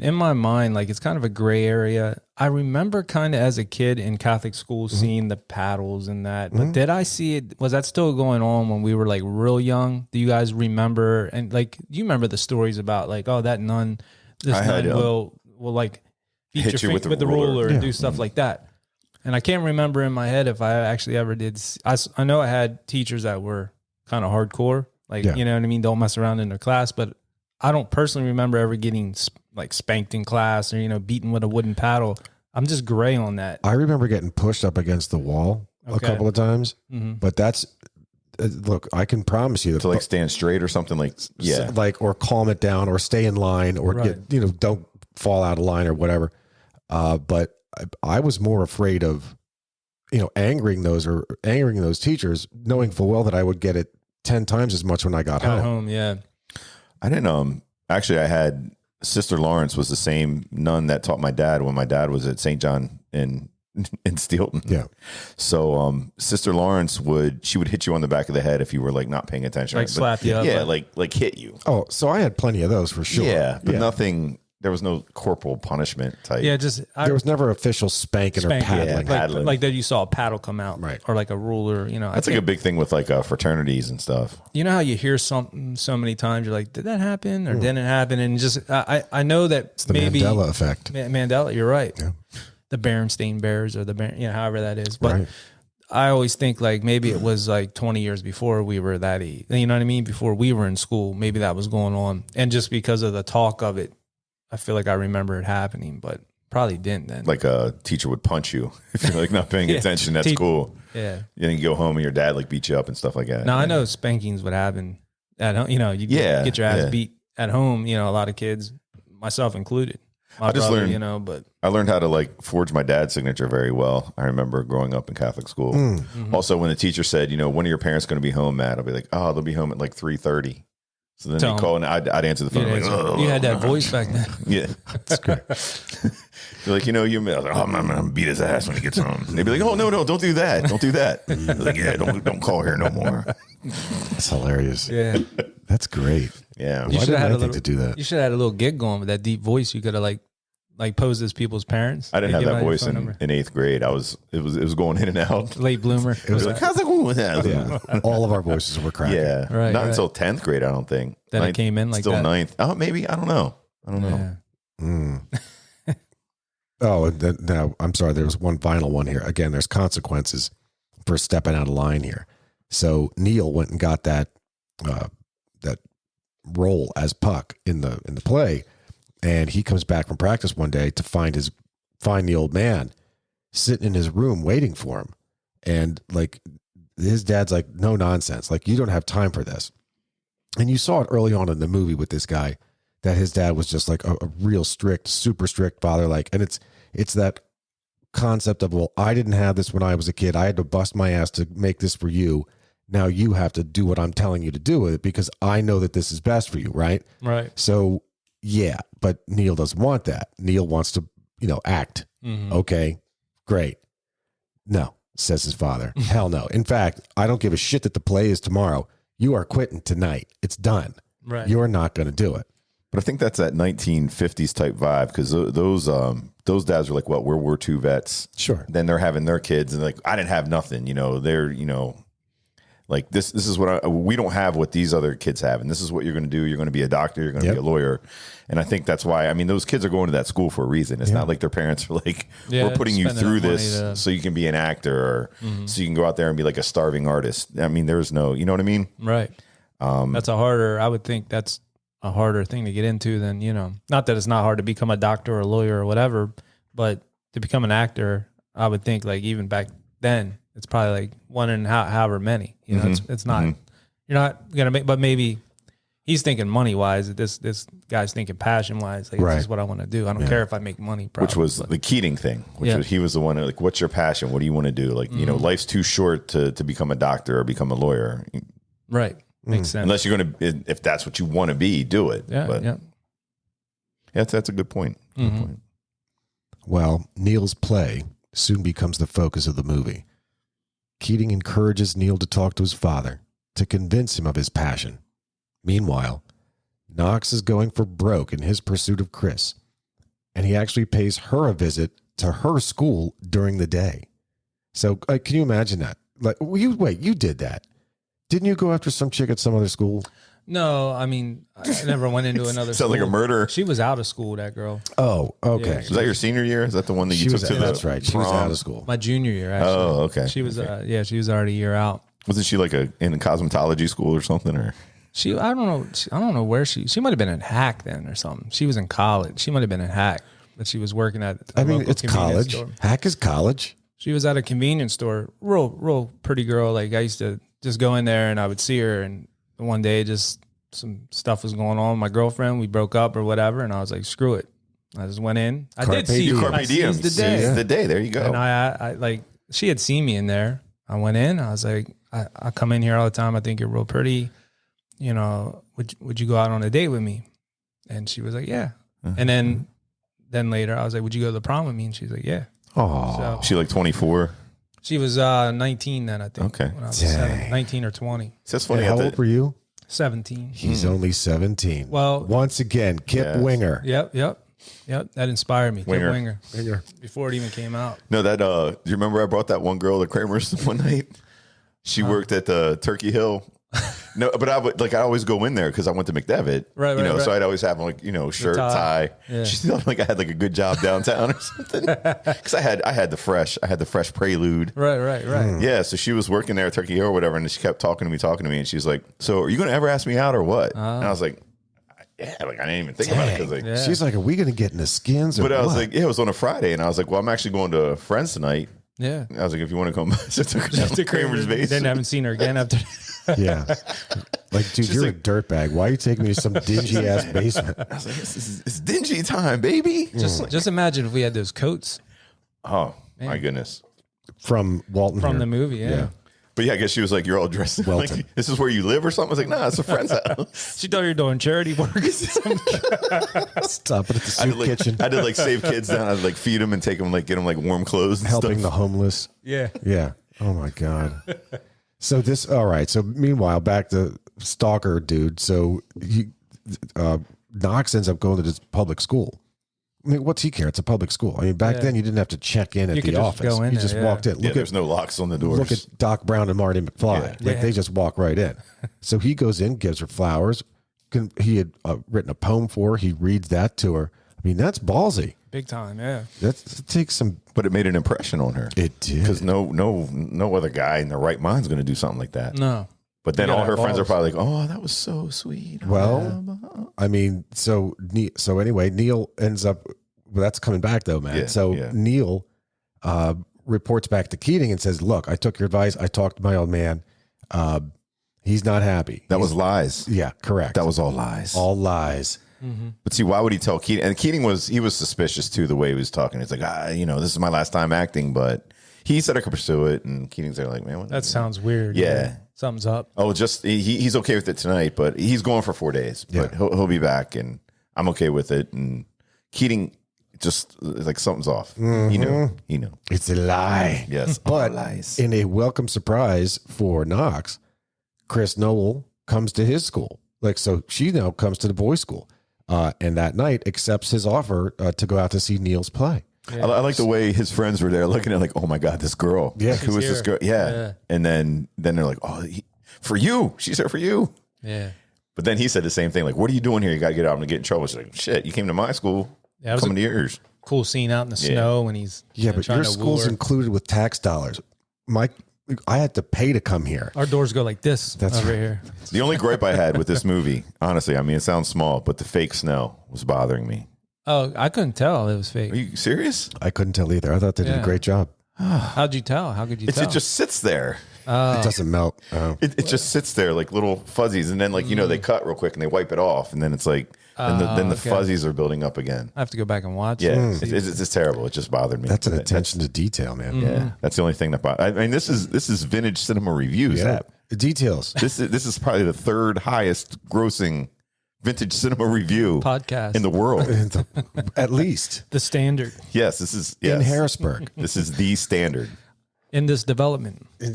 In my mind, like it's kind of a gray area. I remember kind of as a kid in Catholic school seeing the paddles and that. But did I see it? Was that still going on when we were like real young? Do you guys remember? And like, do you remember the stories about like, oh, that nun, nun will like beat hit your you finger with the ruler and do stuff like that. And I can't remember in my head if I actually ever did. I know I had teachers that were kind of hardcore, like, you know what I mean? Don't mess around in their class, but I don't personally remember ever getting like spanked in class or, beaten with a wooden paddle. I'm just gray on that. I remember getting pushed up against the wall a couple of times, but that's, look, I can promise you that to like stand straight or something or calm it down or stay in line or get, don't fall out of line or whatever. But I was more afraid of, angering those teachers, knowing full well that I would get it 10 times as much when I got home. Yeah. I didn't, actually I had Sister Lawrence was the same nun that taught my dad when my dad was at St. John in Steelton. Yeah. So, Sister Lawrence would hit you on the back of the head if you were like not paying attention. Like slap you up. Yeah. Like hit you. Oh, so I had plenty of those for sure. Yeah. But nothing, there was no corporal punishment type. Yeah, there was never official spanking or paddling. Paddling. Like that you saw a paddle come out, right? Or like a ruler. That's like a big thing with like fraternities and stuff. You know how you hear something so many times, you're like, did that happen or didn't it happen? And just I know that it's the maybe Mandela effect. Mandela, you're right. Yeah. The Berenstain Bears or however that is, but. I always think like maybe it was like 20 years before we were that age. You know what I mean? Before we were in school, maybe that was going on, and just because of the talk of it. I feel like I remember it happening, but probably didn't then. Like a teacher would punch you if you're like not paying attention at school. Yeah. And then you go home and your dad like beat you up and stuff like that. Now I know spankings would happen at home. You get your ass beat at home. A lot of kids, myself included. I learned, but I learned how to like forge my dad's signature very well. I remember growing up in Catholic school. Also, when the teacher said, when are your parents going to be home, Matt? I'll be like, oh, they'll be home at like 3:30. So then they call and I'd answer the phone. Like, you had that voice back then. Yeah. That's great. They're like, I was like, I'm going to beat his ass when he gets home. And they'd be like, oh, no, don't do that. Don't do that. I was like, yeah, don't call here no more. That's hilarious. Yeah. That's great. Yeah. You Why should have didn't had I a think little. to do that? You should have had a little gig going with that deep voice. You could have like posed as people's parents. I didn't They have give that out your voice phone in number. 8th grade. It was going in and out. Late bloomer. It was Like, how's it going with that? Yeah, all of our voices were cracking. Yeah. Right, Not right. until 10th grade, I don't think. Then it Ninth- came in like still that. 9th. Oh, maybe. I don't know. Yeah. Mm. Oh, and then, now I'm sorry. There was one final one here. Again, there's consequences for stepping out of line here. So Neil went and got that role as Puck in the play, and he comes back from practice one day to find the old man sitting in his room waiting for him, and like his dad's like, no nonsense, like you don't have time for this. And you saw it early on in the movie with this guy, that his dad was just like a real strict, super strict father. Like, and it's that concept of, well, I didn't have this when I was a kid. I had to bust my ass to make this for you. Now you have to do what I'm telling you to do with it because I know that this is best for you. Right. Right. So yeah, but Neil doesn't want that. Neil wants to, act. Mm-hmm. Okay, great. No, says his father. Hell no. In fact, I don't give a shit that the play is tomorrow. You are quitting tonight. It's done. Right. You're not going to do it. But I think that's that 1950s type vibe because those dads are like, what, World War II vets. Sure. Then they're having their kids and like, I didn't have nothing. They're, like this is what we don't have what these other kids have. And this is what you're going to do. You're going to be a doctor. You're going to be a lawyer. And I think that's why, those kids are going to that school for a reason. It's not like their parents are like, we're putting you through this so you can be an actor or so you can go out there and be like a starving artist. There's no, you know what I mean? Right. I would think that's a harder thing to get into than, not that it's not hard to become a doctor or a lawyer or whatever, but to become an actor, I would think like even back then, it's probably like one in however many, it's not, you're not going to make, but maybe he's thinking money wise, this guy's thinking passion wise, like this is what I want to do. I don't care if I make money, probably, which was the Keating thing, was, he was the one like, what's your passion? What do you want to do? Like, life's too short to become a doctor or become a lawyer. Right. Makes sense. Unless you're going to, if that's what you want to be, do it. Yeah. But yeah. That's a good point. Good point. Well, Neil's play soon becomes the focus of the movie. Keating encourages Neil to talk to his father to convince him of his passion. Meanwhile, Knox is going for broke in his pursuit of Chris, and he actually pays her a visit to her school during the day. So can you imagine that? Like, you did that. Didn't you go after some chick at some other school? No, I never went into another school. Sounds like a murder. She was out of school, that girl. Oh, okay. Yeah. Was that your senior year? Is that the one that you took to the That's right. She was prom? out of school. My junior year, actually. Oh, okay. She was, she was already a year out. Wasn't she like in a cosmetology school or something? Or I don't know where she might have been in Hack then or something. She was in college. She might have been in Hack, but she was working at a local it's convenience college. store. Hack is college. She was at a convenience store, real pretty girl. Like I used to just go in there and I would see her, and one day just some stuff was going on with my girlfriend. We broke up or whatever, and I was like, screw it. I just went in. I did see her. Carpe diem. The day. Seize the day. There you go. And I like, she had seen me in there. I went in. I was like, I come in here all the time. I think you're real pretty. Would you go out on a date with me? And she was like, yeah. And then later I was like, would you go to the prom with me? And she's like, yeah. Oh, So She like 24. she was 19 then, I think. Okay. When I was Dang. 19 or 20. So that's funny. how old were you? 17. He's only 17. Well, once again, Kip Winger. Yep. That inspired me. Kip Winger. Winger. Before it even came out. No, that do you remember I brought that one girl to Kramer's one night? She worked at the Turkey Hill. No, but I always go in there because I went to McDevitt. Right. So I'd always have shirt, tie. Yeah. She thought like I had like a good job downtown or something. Because I had the fresh Prelude. Right. Yeah, so she was working there at Turkey Hill or whatever, and she kept talking to me, and she's like, "So, are you going to ever ask me out or what?" And I was like, "Yeah," like I didn't even think about it. 'Cause, like, She's like, are we going to get in the skins? Or but I was what? like, "Yeah, it was on a Friday," and I was like, "Well, I'm actually going to friends tonight." Yeah. I was like, "If you want to come to Kramer's base," Then I haven't seen her again after. yeah. Like, dude, She's you're like- a dirtbag. Why are you taking me to some dingy ass basement? I was like, "It's dingy time, baby." Just imagine if we had those coats Oh my goodness! From Walton. from here. the movie. Yeah. But yeah, I guess she was like, "You're all dressed like Welton. this is where you live or something." I was like, "Nah, it's a friend's house." She thought you were doing charity work. Stop it at the I soup did like kitchen. I did like save kids down. I'd like feed them and take them like get them like warm clothes, and Helping stuff. the homeless. Yeah. Yeah. Oh my God. So all right. So meanwhile, back to stalker dude. So Knox ends up going to this public school. I mean, what's he care? It's a public school. I mean, back then you didn't have to check in at the office. You just walked in. There's no locks on the doors. Look at Doc Brown and Marty McFly. They just walk right in. So he goes in, gives her flowers. He had written a poem for her. He reads that to her. I mean, that's ballsy. Big time, yeah. That takes some. But it made an impression on her. It did, because no other guy in their right mind is going to do something like that. No. But then all her friends are probably like, "Oh, that was so sweet." Well, I mean, so anyway, Neil ends up. Well, that's coming back though, man. Neil reports back to Keating and says, "Look, I took your advice. I talked to my old man. He's not happy." That was lies. Yeah, correct. That was all lies. All lies. Mm-hmm. But see, why would he tell Keating? And Keating was suspicious too, the way he was talking. It's like, this is my last time acting, but he said I could pursue it, and Keating's there like, man, that sounds weird. Yeah. Man. Something's up. Oh, just he's okay with it tonight, but he's going for 4 days. But he'll be back, and I'm okay with it. And Keating just like something's off. Mm-hmm. He knew. It's a lie. Yes, but lies. In a welcome surprise for Knox, Chris Noel comes to his school. Like, so she now comes to the boys' school, and that night accepts his offer to go out to see Neil's play. Yeah. I like the way his friends were there looking at like, oh my God, this girl. Yeah. Who is this girl? Yeah. And then they're like, oh, for you. She's here for you. Yeah. But then he said the same thing. Like, what are you doing here? You got to get out. I'm going to get in trouble. She's like, shit, you came to my school. Yeah, coming to yours. Cool scene out in the snow when he's but your school's included with tax dollars. I had to pay to come here. Our doors go like this. That's over right. here. The only gripe I had with this movie, honestly, I mean, it sounds small, but the fake snow was bothering me. Oh, I couldn't tell it was fake. Are you serious? I couldn't tell either. I thought they did a great job. How'd you tell? How could you tell? It just sits there. It doesn't melt. It just sits there like little fuzzies, and then they cut real quick and they wipe it off, and then it's like then the fuzzies are building up again. I have to go back and watch. Yeah, it's terrible. It just bothered me. That's an attention to detail, man. Yeah, that's the only thing that bothers. I mean, this is Vintage Cinema Reviews app. The details. This is probably the third highest grossing Vintage Cinema Review podcast in the world, at least the standard. Yes, this is in Harrisburg. This is the standard in this development. On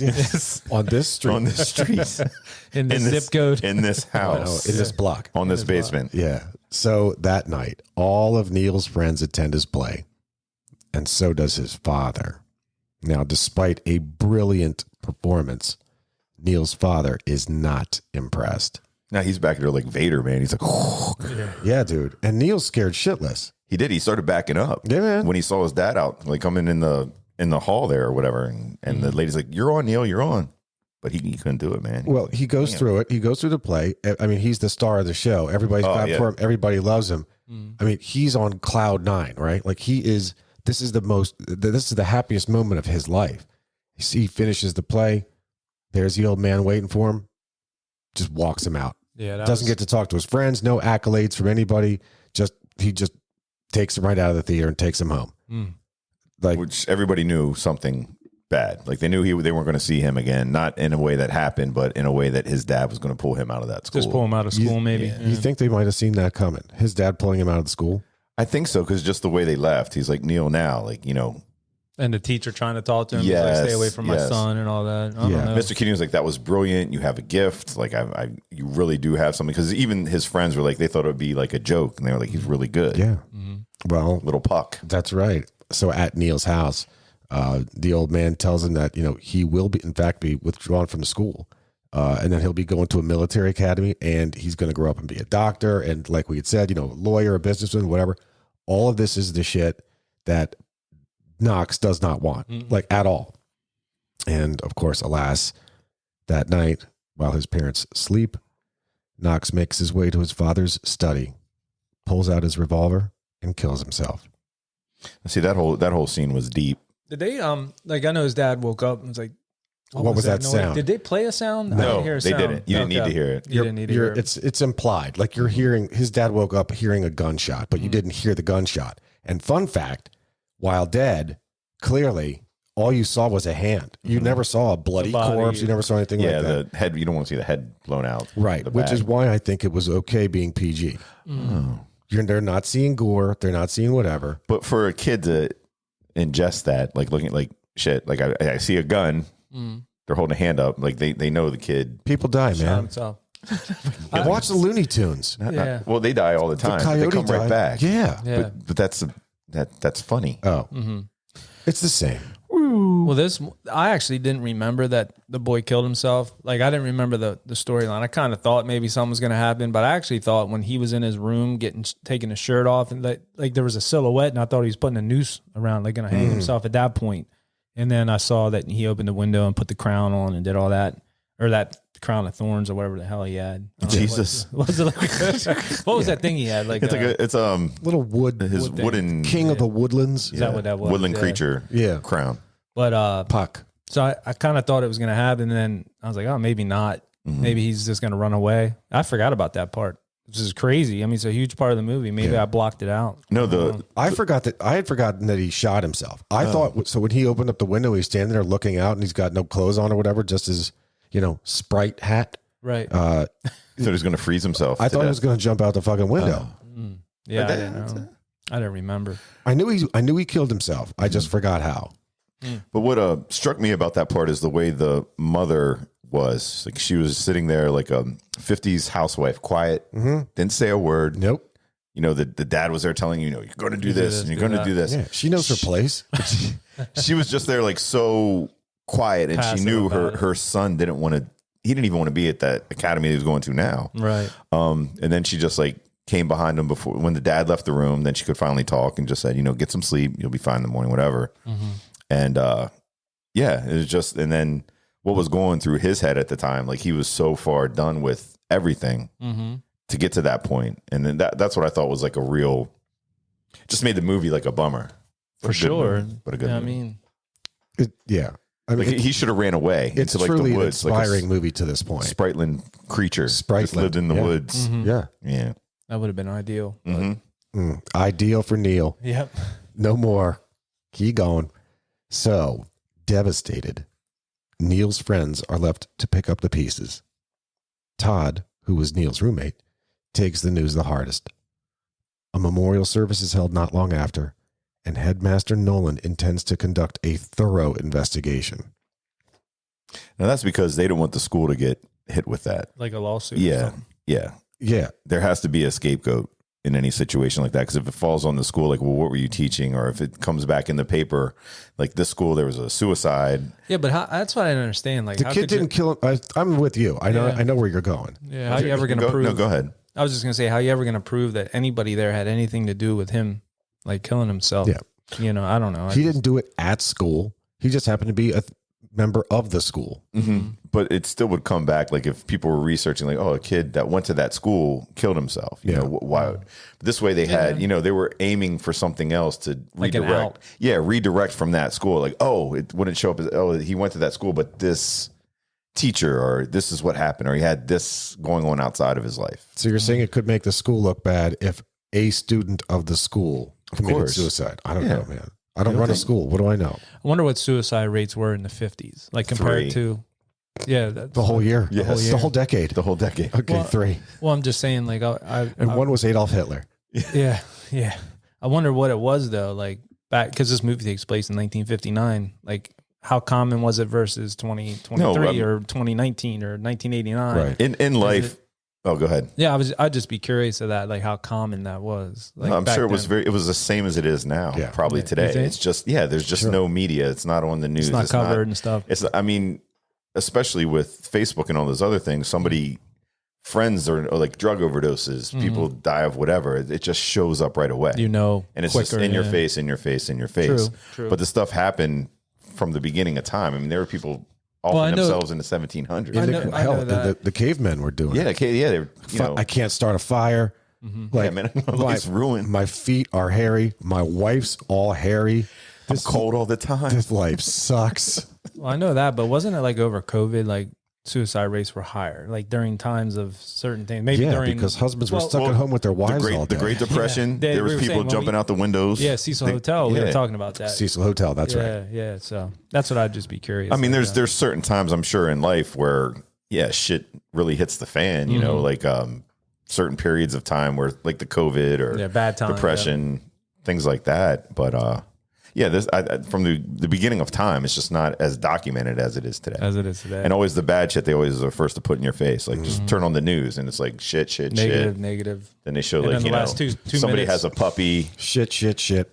this street, on this street, in this zip code, in this house, in this block, on this basement. Yeah. So that night, all of Neil's friends attend his play, and so does his father. Now, despite a brilliant performance, Neil's father is not impressed. Now he's back there like Vader, man. He's like, yeah, dude. And Neil's scared shitless. He did. He started backing up. Yeah, man. When he saw his dad out, like coming in the hall there or whatever, and the lady's like, "You're on, Neil. You're on." But he couldn't do it, man. Well, he goes through it. He goes through the play. I mean, he's the star of the show. Everybody's clapping for him. Everybody loves him. I mean, he's on cloud 9, right? Like he is. This is the happiest moment of his life. He finishes the play. There's the old man waiting for him. Just walks him out. Yeah, doesn't get to talk to his friends. No accolades from anybody. He just takes him right out of the theater and takes him home. Which everybody knew something bad. Like they knew they weren't going to see him again. Not in a way that happened, but in a way that his dad was going to pull him out of that school. Just pull him out of school, maybe. Yeah. You think they might have seen that coming? His dad pulling him out of the school? I think so, because just the way they left, he's like, Neil, now, like, And the teacher trying to talk to him, yes, like, stay away from my son and all that. I don't know. Mr. Keating was like, that was brilliant. You have a gift. Like, you really do have something. Because even his friends were like, they thought it would be like a joke, and they were like, he's really good. Yeah. Well, little puck. That's right. So at Neil's house, the old man tells him that he will be, in fact, be withdrawn from the school, and then he'll be going to a military academy, and he's going to grow up and be a doctor, and like we had said, a lawyer, a businessman, whatever. All of this is the shit that Knox does not want, like at all. And of course, alas, that night, while his parents sleep, Knox makes his way to his father's study, pulls out his revolver, and kills himself. See, that whole scene was deep. Did they like? I know his dad woke up and was like, "What was that noise? sound?" Did they play a sound? No, I didn't hear a they sound. didn't. You didn't need to hear it. You didn't need to hear it. It's implied, like you're hearing. His dad woke up hearing a gunshot, but you didn't hear the gunshot. And fun fact: while dead, clearly all you saw was a hand. You never saw a bloody corpse. You never saw anything like that. Yeah, the head. You don't want to see the head blown out. Right, which is why I think it was okay being PG. They're not seeing gore. They're not seeing whatever. But for a kid to ingest that, like looking at like shit, like I see a gun, they're holding a hand up, like they know the kid. People die, man. Watch the Looney Tunes. Well, they die all the time. But they come right back. Yeah. But that's funny. Oh, it's the same. Well, I actually didn't remember that the boy killed himself. Like, I didn't remember the storyline. I kind of thought maybe something was going to happen, but I actually thought when he was in his room taking his shirt off and like there was a silhouette, and I thought he was putting a noose around, like going to hang himself at that point. And then I saw that he opened the window and put the crown on and did all that, or that crown of thorns or whatever the hell he had. Jesus, what was it like? What was that thing he had? Like it's little wood, his wooden king of the woodlands. Is that what that was? Woodland creature. crown. But Puck. So I kind of thought it was going to happen, and then I was like, oh, maybe not. Maybe he's just going to run away. I forgot about that part, which is crazy. I mean, it's a huge part of the movie. Maybe I blocked it out. No, I had forgotten that he shot himself. I thought so when he opened up the window, he's standing there looking out, and he's got no clothes on or whatever, just his Sprite hat. Right. So he's going to freeze himself. I thought he was going to jump out the fucking window. Yeah, I didn't know. I didn't remember. I knew he killed himself. I just forgot how. But what struck me about that part is the way the mother was. Like, she was sitting there like a 50s housewife, quiet, didn't say a word. Nope. The dad was there telling you're going to do this and you're going to do this. Yeah, she knows her place. She was just there like so quiet, and Passive she knew about her son didn't want to. He didn't even want to be at that academy he was going to now. Right. And then she just like came behind him before when the dad left the room. Then she could finally talk and just said, get some sleep. You'll be fine in the morning, whatever. And it was just, and then what was going through his head at the time, like he was so far done with everything to get to that point. And then that's what I thought was like a real, just made the movie like a bummer. For sure. But a good movie. I mean, I mean, he should have ran away. It's into, like, truly the woods, an inspiring movie to this point. Spriteland creature. Just lived in the yeah. woods. Yeah. Yeah. that would have been ideal. Ideal for Neil. Yep. No more. Keep going. So, devastated, Neil's friends are left to pick up the pieces. Todd, who was Neil's roommate, takes the news the hardest. A memorial service is held not long after, and Headmaster Nolan intends to conduct a thorough investigation. Now, that's because they don't want the school to get hit with that. Like a lawsuit. Yeah. Yeah. There has to be a scapegoat in any situation like that, because if it falls on the school, like, well, what were you teaching? Or if it comes back in the paper, like this school, there was a suicide. Yeah, but that's what I didn't understand. Like, The kid didn't kill him. I'm with you. I know. Yeah. I know where you're going. Yeah, how are you ever going to prove? No, go ahead. I was just going to say, how are you ever going to prove that anybody there had anything to do with him, like killing himself? Yeah. I don't know. He didn't do it at school. He just happened to be a member of the school. But it still would come back, like if people were researching, like, oh, a kid that went to that school killed himself. You know, why? This way they had, they were aiming for something else to Like an redirect. out. Yeah, redirect from that school. Like, oh, it wouldn't show up as, oh, he went to that school, but this teacher, or this is what happened, or he had this going on outside of his life. So you're saying it could make the school look bad if a student of the school committed course. suicide? I don't know, man. I don't run a school. What do I know? I wonder what suicide rates were in the 50s, like compared 3. to, The whole year. Yes. The whole decade. The whole decade. Okay, Well, 3. Well, I'm just saying, like, And one was Adolf Hitler. yeah. I wonder what it was though, like back, because this movie takes place in 1959. Like, how common was it versus 2023 or 2019 or 1989? Right. In life. Oh, go ahead. Yeah, I'd just be curious of that, like how common that was. Like, I'm back sure it was then. it was the same as it is now. Yeah. Probably You today. think? It's just, there's just no media. It's not on the news. It's not covered and stuff. It's, I mean, especially with Facebook and all those other things, friends or like drug overdoses, people die of whatever. It just shows up right away. And it's quicker, just in your face, in your face, in your face. True. But the stuff happened from the beginning of time. I mean, there were people offing themselves in the 1700s. I know that. The cavemen were doing it. They were, I can't start a fire. Like, man, my life's ruined. My feet are hairy. My wife's all hairy. I'm cold all the time. This life sucks. Well, I know that, but wasn't it like over COVID, like suicide rates were higher, like during times of certain things? Maybe during, because husbands were stuck at home with their wives all day. The Great Depression, Yeah. there was We were people saying jumping out the windows. Yeah, Cecil Hotel. We were talking about that. Cecil Hotel, that's right. Yeah. So that's what I'd just be curious. I mean, like, there's certain times I'm sure in life where shit really hits the fan. You know, like certain periods of time where like the COVID or bad time, depression, things like that. But From the beginning of time, it's just not as documented as it is today. And always the bad shit they always are first to put in your face. Like just turn on the news and it's like shit. Negative. Then they show And like, then the last two somebody minutes. has a puppy, Shit,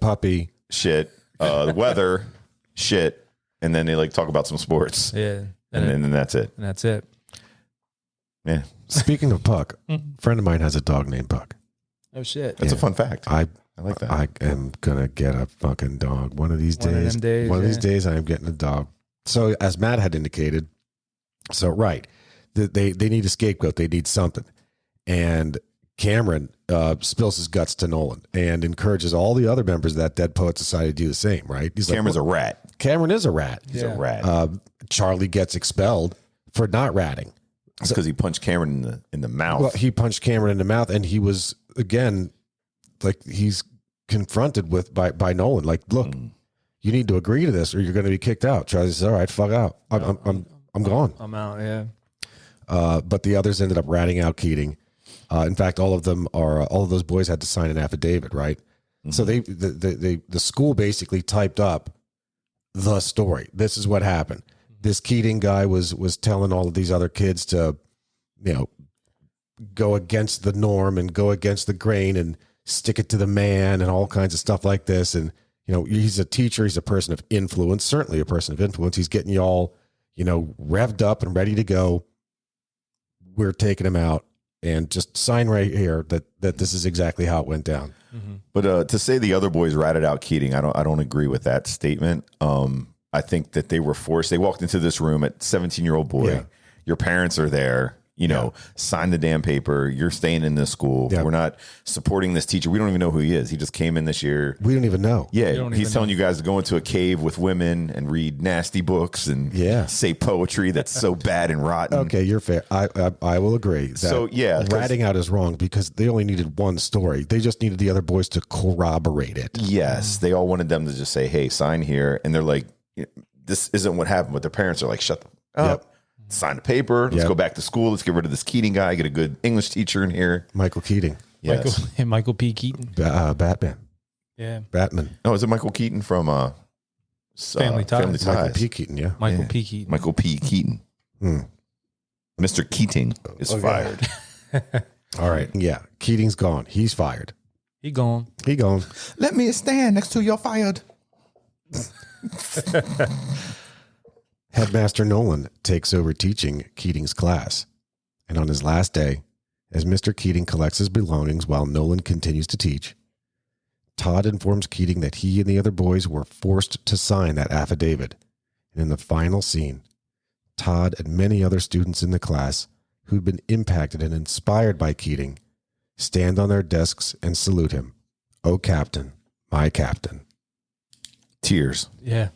puppy. shit, weather, shit. And then they like talk about some sports. Yeah. And then that's it. And that's it. Yeah. Speaking of Puck, a friend of mine has a dog named Puck. Oh shit. That's a fun fact. I like that. I am gonna get a fucking dog one of these One of days. them days, One of these yeah. days, I am getting a dog. So, as Matt had indicated, they need a scapegoat. They need something, and Cameron spills his guts to Nolan and encourages all the other members of that Dead Poet Society to do the same. Right? He's Cameron's a rat. Cameron is a rat. He's a rat. Charlie gets expelled for not ratting. It's because he punched Cameron in the mouth. Well, he punched Cameron in the mouth, and he was again like he's confronted with by Nolan. Like, look, you need to agree to this, or you're going to be kicked out. Charlie says, "All right, fuck out. I'm gone." I'm out. Yeah. But the others ended up ratting out Keating. In fact, all of those boys had to sign an affidavit, right? So the school basically typed up the story. This is what happened. This Keating guy was telling all of these other kids to, go against the norm and go against the grain and stick it to the man and all kinds of stuff like this. And, he's a teacher. He's a person of influence, certainly a person of influence. He's getting you all, revved up and ready to go. We're taking him out and just sign right here that this is exactly how it went down. Mm-hmm. But to say the other boys ratted out Keating, I don't agree with that statement. I think that they were forced. They walked into this room at 17-year-old boy. Yeah. Your parents are there. Sign the damn paper. You're staying in this school. Yeah. We're not supporting this teacher. We don't even know who he is. He just came in this year. We don't even know. Yeah, he's telling you guys to go into a cave with women and read nasty books and say poetry that's so bad and rotten. Okay, you're fair. I will agree. That ratting out is wrong because they only needed one story. They just needed the other boys to corroborate it. Yes, they all wanted them to just say, "Hey, sign here," and they're like, "This isn't what happened." But their parents are like, "Shut up." Yep. Sign the paper. Let's go back to school. Let's get rid of this Keating guy. Get a good English teacher in here. Michael Keating. Yes. Michael P. Keaton. Batman. Yeah. Batman. Oh, is it Michael Keaton from Family Ties? Michael P. Keaton, yeah. Michael P. Keaton. Michael P. Keaton. Mr. Keating is fired. All right. Yeah. Keating's gone. He's fired. He gone. Let me stand next to your fired. Headmaster Nolan takes over teaching Keating's class. And on his last day, as Mr. Keating collects his belongings while Nolan continues to teach, Todd informs Keating that he and the other boys were forced to sign that affidavit. And in the final scene, Todd and many other students in the class who'd been impacted and inspired by Keating stand on their desks and salute him. "Oh, Captain, my Captain." Tears. Yeah.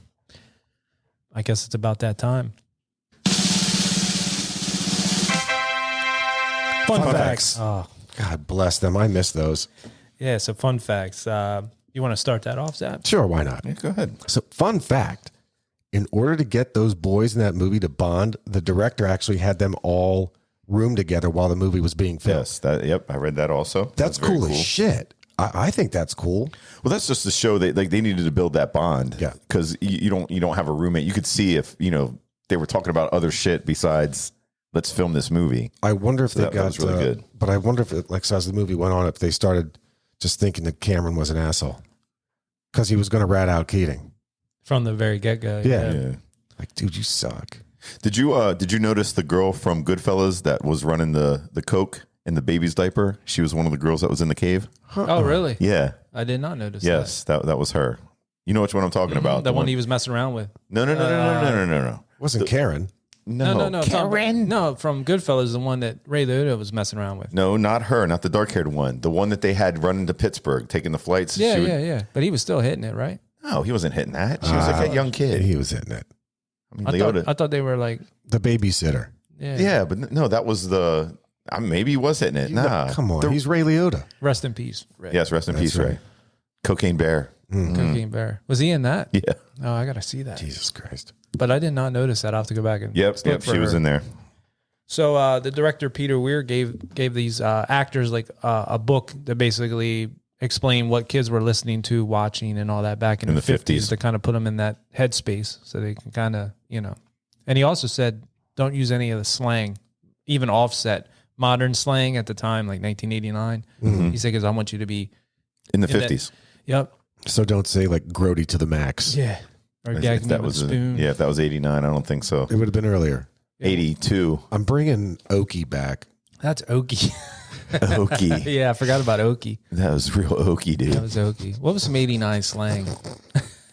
I guess it's about that time. Fun facts. Oh, God bless them. I miss those. yeah. So fun facts. You want to start that off, Zap? Sure, why not? Yeah, go ahead. So, fun fact, in order to get those boys in that movie to bond, the director actually had them all room together while the movie was being filmed. Yes. I read that also. That's very cool as shit. I think that's cool. Well, that's just to show that they needed to build that bond. Yeah. Because you don't have a roommate. You could see if they were talking about other shit besides let's film this movie. I wonder if That was really good. But I wonder if, as the movie went on, if they started just thinking that Cameron was an asshole because he was going to rat out Keating. From the very get-go. Yeah. Like, dude, you suck. Did you notice the girl from Goodfellas that was running the Coke in the baby's diaper? She was one of the girls that was in the cave. Oh, really? Yeah. I did not notice Yes, that was her. You know which one I'm talking about? The one he was messing around with. No. Wasn't Karen. No. Karen. No, from Goodfellas, the one that Ray Liotta was messing around with. No, not her. Not the dark-haired one. The one that they had running to Pittsburgh, taking the flights. Yeah. But he was still hitting it, right? No, he wasn't hitting that. She was like a young kid. He was hitting it. I mean, I Liotta. thought they were like, The babysitter. Yeah, but no, that was the. Maybe he was hitting it. Nah, Come on. He's Ray Liotta. rest in peace, Ray. Yes, rest in peace, right. Ray. Cocaine Bear. Cocaine Bear. Was he in that? Yeah. Oh, I got to see that. Jesus Christ. But I did not notice that. I'll have to go back and Yep. look for She was her. in there. So the director Peter Weir gave these actors like a book that basically explain what kids were listening to, watching, and all that back in the 50s to kind of put them in that headspace so they can kind of, you know. And he also said, don't use any of the slang, even offset modern slang at the time, like 1989. He said, because I want you to be in the 50s. Yep. So don't say like grody to the max. Yeah. Or gag me with a spoon. If that was 89, I don't think so. It would have been earlier. 82. I'm bringing Okie back. That's Okie. Okie. Yeah, I forgot about Okie. That was real Okie, dude. That was Okie. What was some 89 slang?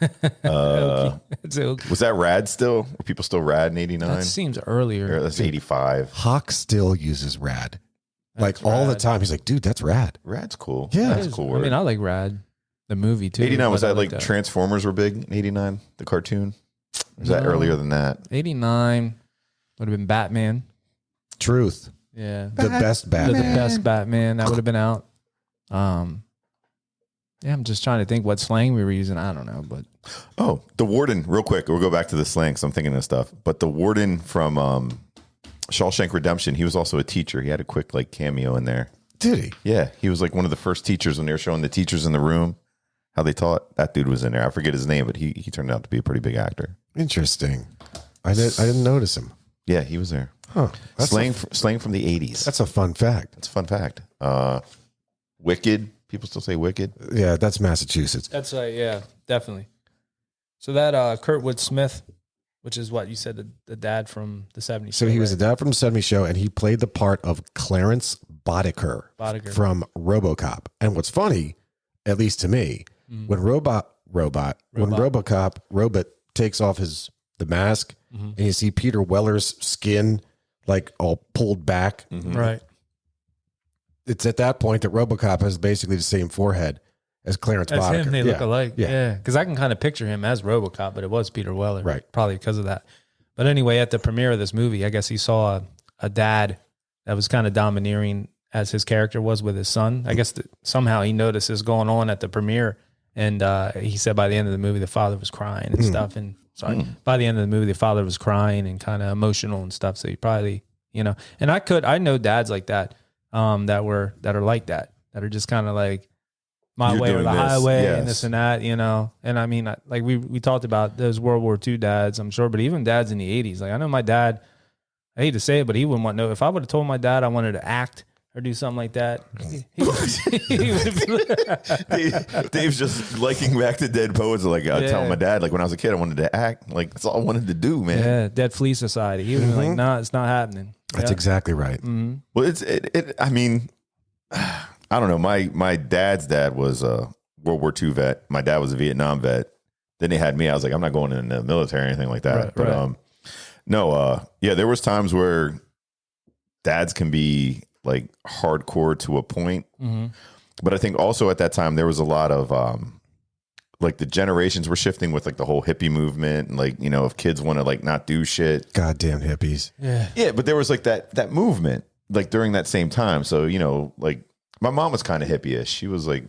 Okie. That's Okie. Was that rad still? Were people still rad in 89? That seems earlier. That's 85. Hawk still uses rad. Like That's all the rad. time. He's like, dude, that's rad. Rad's cool. Yeah. That's a cool word. I mean, I like Rad, the movie too. 89, was but I that like that. Transformers were big in 89, the cartoon? Or was that No. earlier than that? 89 would have been Batman. Truth. Yeah. The best The Batman. best Batman. That would have been out. Yeah, I'm just trying to think what slang we were using. I don't know, but Oh, the warden, real quick. We'll go back to the slang because I'm thinking of stuff. But the warden from Shawshank Redemption, he was also a teacher. He had a quick like cameo in there. Did he? Yeah, he was like one of the first teachers when they were showing the teachers in the room how they taught. That dude was in there. I forget his name, but he turned out to be a pretty big actor. Interesting. I didn't notice him. Yeah, he was there. Huh. Slang from the 80s. That's a fun fact. That's a fun fact. Wicked. People still say wicked. Yeah, that's Massachusetts. that's yeah, definitely. So that Kurtwood Smith, which is what you said, the dad from the 70s. So he was the dad from the 70s show, and he played the part of Clarence Boddicker from RoboCop. And what's funny, at least to me, when Robot takes off the mask, and you see Peter Weller's skin like all pulled back, right. it's at that point that RoboCop has basically the same forehead as Clarence As Boddicker. him, they look alike. Yeah. Yeah, because I can kind of picture him as RoboCop, but it was Peter Weller, Right. Probably because of that. But anyway, at the premiere of this movie, I guess he saw a dad that was kind of domineering as his character was with his son. I guess somehow he noticed this going on at the premiere, and he said by the end of the movie, the father was crying and stuff. And by the end of the movie, the father was crying and kind of emotional and stuff. So he probably, and I know dads like that, that are like that are just kind of like my You're way or doing the this, highway yes. and this and that, And I mean, like we talked about those World War II dads, I'm sure, but even dads in the 80s. Like I know my dad, I hate to say it, but he wouldn't want to know. If I would have told my dad I wanted to act or do something like that, Dave's just liking back to Dead Poets. Like I tell my dad, like when I was a kid, I wanted to act. Like that's all I wanted to do, man. yeah, Dead Flea Society. He would be like, nah, it's not happening. That's exactly right. Well, I mean, I don't know. My dad's dad was a World War II vet. My dad was a Vietnam vet. Then they had me. I was like, I'm not going in the military or anything like that. Right, no, there was times where dads can be like hardcore to a point. But I think also at that time there was a lot of like the generations were shifting with like the whole hippie movement and like, if kids want to like not do shit. Goddamn hippies. Yeah, but there was like that movement like during that same time. So, like my mom was kind of hippie-ish. She was like,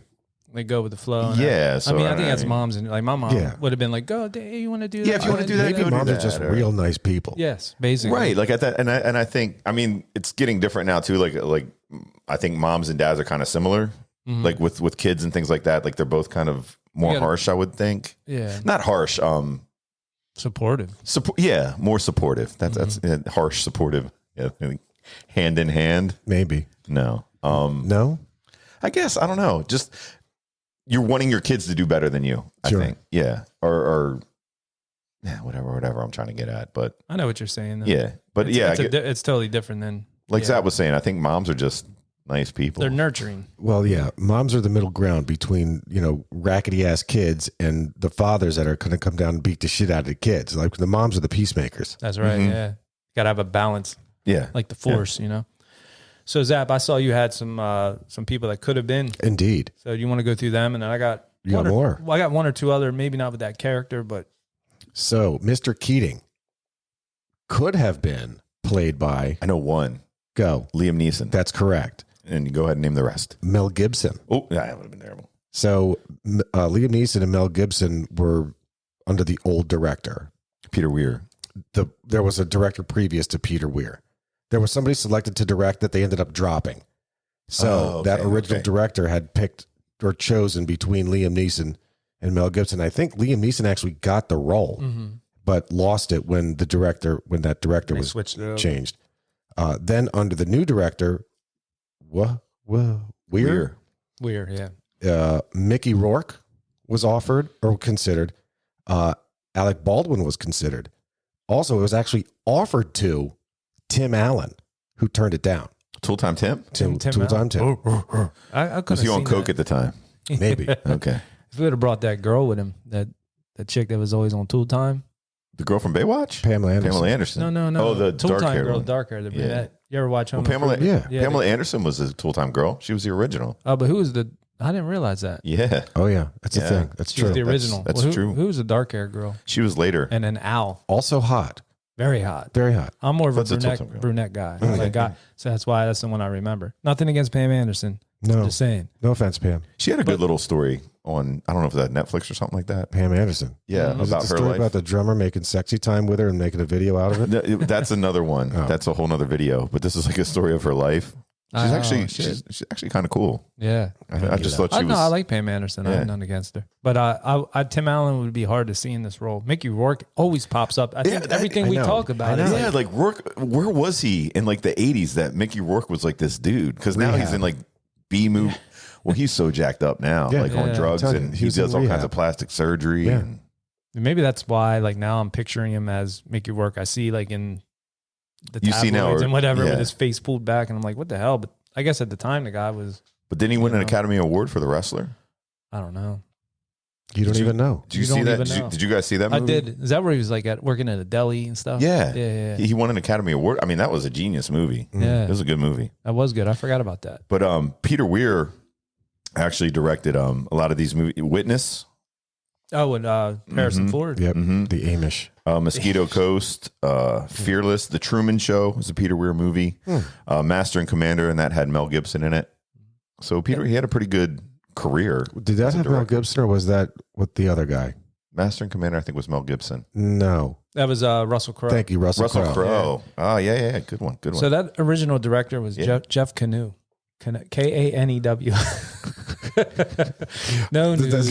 They go with the flow. And yeah. So I think that's moms. And like my mom would have been like, go, Dave, you want to do that? Yeah, if you want to do that, Maybe go do moms are that, just or- real nice people. Yes, basically. Right, like at that, and I think, I mean, it's getting different now too. Like I think moms and dads are kind of similar, like with kids and things like that. Like they're both kind of more harsh, I would think. Yeah. Not harsh. Supportive. Yeah, more supportive. That's harsh, supportive. Yeah, hand in hand. Maybe. No. No? I guess I don't know. Just you're wanting your kids to do better than you. Sure. I think. Yeah. Or yeah, whatever I'm trying to get at. But I know what you're saying. Though. yeah, but it's totally different than like Zach was saying. I think moms are just nice people. they're nurturing. Well, yeah. Moms are the middle ground between, rackety ass kids and the fathers that are going to come down and beat the shit out of the kids. Like the moms are the peacemakers. That's right. Yeah. Got to have a balance, Yeah. like the force, So Zap, I saw you had some people that could have been. Indeed. So you want to go through them, and then I got more. Well, I got one or two other, maybe not with that character, but So Mr. Keating could have been played by I know one. Liam Neeson. That's correct. And you go ahead and name the rest. Mel Gibson. Oh, yeah, that would have been terrible. So Liam Neeson and Mel Gibson were under the old director. Peter Weir. There was a director previous to Peter Weir. There was somebody selected to direct that they ended up dropping. So that original director had picked or chosen between Liam Neeson and Mel Gibson. I think Liam Neeson actually got the role, but lost it when that director was switched it over. changed. Then under the new director, Weir, yeah. Mickey Rourke was offered or considered. Alec Baldwin was considered. Also, it was actually offered to Tim Allen, who turned it down. Tool Time Tim? Tool Time Tim. I Was he on coke at the time? Maybe. Okay. If we would have brought that girl with him, that chick that was always on Tool Time. The girl from Baywatch? Pamela Anderson. Pamela Anderson. No. Oh, the Tool dark Time hair girl, one. dark hair, the brunette. You ever watch Home Pamela, Improvement? Yeah. Pamela Anderson was a Tool Time girl. She was the original. Oh, but who was the? I didn't realize that. Yeah. Oh, yeah. That's a thing. That's She was true. the original. That's true. Who was the dark hair girl? She was later. And then Al, Also hot. very hot. Very hot. I'm more of a That's a Tool Time girl. brunette guy. Like guy. So that's why that's the one I remember. Nothing against Pam Anderson. No. Just saying. No offense, Pam. She had a good little story on, I don't know if that Netflix or something like that. Pam Anderson. Yeah, Was it about the her story life. about the drummer making sexy time with her and making a video out of it? That's another one. Oh. That's a whole nother video. But this is like a story of her life. She's she's actually kind of cool. Yeah. I just thought she was. I like Pam Anderson. I Yeah. have nothing against her. But Tim Allen would be hard to see in this role. Mickey Rourke always pops up. I think everything I we know. talk about is Yeah, like Rourke. Where was he in like the 80s that Mickey Rourke was like this dude? Because now he's Rehab. in like B movie. Well, he's so jacked up now, Yeah. like on Yeah. drugs, I'm telling and you, he he's does in all kinds rehab. of plastic surgery. Yeah. And maybe that's why like now I'm picturing him as Mickey Rourke. I see like in the You see now, tabloids and whatever yeah. with his face pulled back, and I'm like, what the hell? But I guess at the time the guy was, but didn't he win an know. Academy Award for The Wrestler? I don't know. You don't Did you- even know. Did you, You see don't that? even Did you, know. did you guys see that I movie? did. Is that where he was like working at a deli and stuff? Yeah. Yeah. He won an Academy Award. I mean, that was a genius movie. Yeah. It was a good movie. That was good. I forgot about that. But Peter Weir actually directed a lot of these movies. Witness, Oh, and Harrison Ford. Yep. Mm-hmm. The Amish. Mosquito Coast, Fearless, The Truman Show was a Peter Weir movie. Master and Commander, and that had Mel Gibson in it. So Peter, he had a pretty good career. Did that as a have Mel director. Gibson or was that with the other guy? Master and Commander, I think, was Mel Gibson. No. That was Russell Crowe. Thank you, Russell Crowe. Crowe. Oh, yeah. Good one. Good one. So that original director was Jeff Canoe. Kanew. No news. Does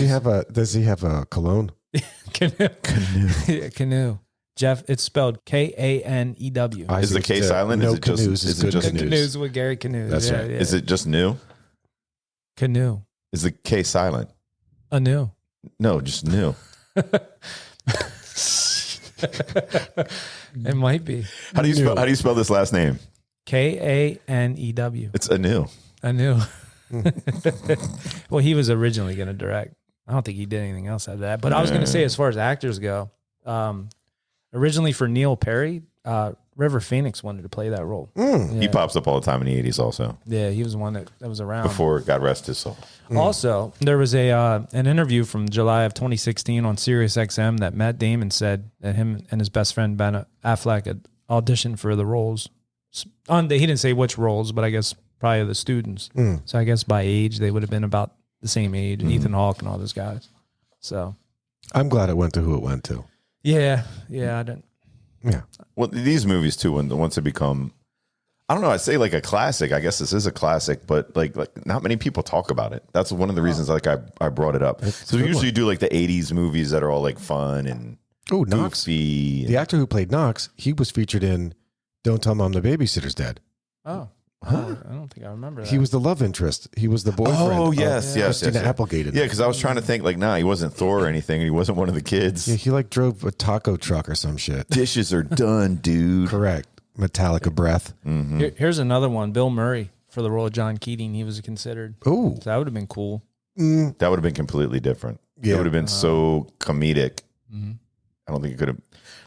he have a cologne? Canoe. Yeah, Canoe. Jeff, it's spelled Kanew. I Is the think K it's, silent? No Is it just- canoes is is it good just news. Canoes with Gary Canoe. That's right. Is it just new? Canoe? Is the K silent? Anew. No, just new. It might be How do you spell this last name? Kanew. It's Anu. Anew. Well, he was originally going to direct. I don't think he did anything else after that. But I was going to say, as far as actors go, originally for Neil Perry, River Phoenix wanted to play that role. He pops up all the time in the 80s also. Yeah, he was the one that was around. Before God rest his soul. Also, there was an interview from July of 2016 on Sirius XM that Matt Damon said that him and his best friend Ben Affleck had auditioned for the roles. He didn't say which roles, but I guess probably the students. So I guess by age, they would have been about the same age, Ethan Hawke and all those guys. So I'm glad it went to who it went to. yeah, I didn't. Yeah. Well, these movies too, once they become, I don't know, I'd say like a classic. I guess this is a classic, but like not many people talk about it. That's one of the reasons like I brought it up. So we usually do like the 80s movies that are all like fun and Oh, Knox. goofy. The actor who played Knox, he was featured in Don't Tell Mom the Babysitter's Dead. Oh, I don't think I remember that. He was the love interest. He was the boyfriend. Oh, of yes. Christina Applegate. in Yeah, it. because I was trying to think like, nah, he wasn't Thor or anything. And he wasn't one of the kids. Yeah, he like drove a taco truck or some shit. Dishes are done, dude. Correct. Metallica breath. Here's another one. Bill Murray for the role of John Keating. He was considered. Oh, So that would have been cool. That would have been completely different. Yeah. It would have been so comedic. I don't think it could have.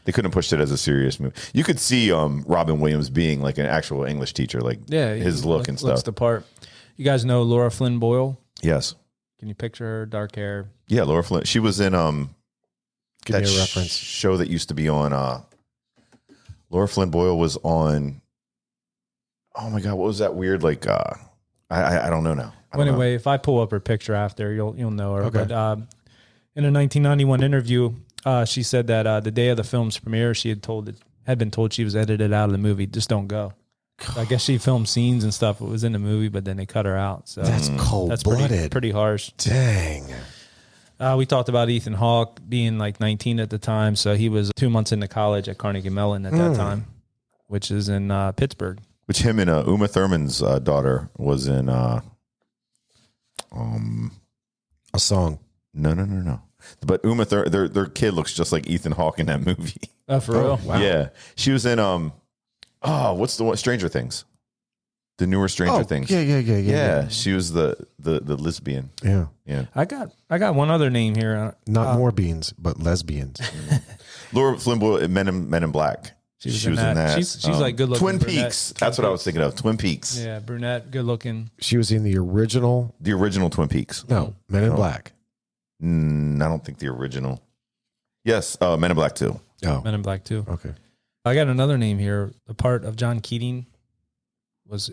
They couldn't have pushed it as a serious movie. You could see Robin Williams being like an actual English teacher, like his look and Looks stuff. the part. You guys know Laura Flynn Boyle? Yes. Can you picture her? Dark hair. Yeah, Laura Flynn. She was in give that me a reference. show that used to be on. Laura Flynn Boyle was on. Oh my God, what was that weird? Like, I don't know now. I Well, don't know. anyway, if I pull up her picture after, you'll know her. Okay. But in a 1991 interview, she said that the day of the film's premiere, she had been told she was edited out of the movie. Just don't go. I guess she filmed scenes and stuff. It was in the movie, but then they cut her out. So That's cold-blooded. Pretty harsh. Dang. We talked about Ethan Hawke being like 19 at the time. So he was 2 months into college at Carnegie Mellon at that time, which is in Pittsburgh. Which him and Uma Thurman's daughter was in A song. No. But Uma their kid looks just like Ethan Hawke in that movie. Oh, for real? Wow. Yeah. She was in what's the one, Stranger Things. The newer Stranger Things. Yeah. She was the lesbian. Yeah. Yeah. I got one other name here. Not more beans, but lesbians. Laura Flynn Boyle in Men in Black. She was in that. She's like good looking. Twin Peaks. That's what I was thinking of. Twin Peaks. Yeah, brunette, good looking. She was in the original. The original Twin Peaks. No, Men in Black. I don't think the original. Yes, Men in Black 2. Oh, Men in Black 2. okay. I got another name here. The part of John Keating was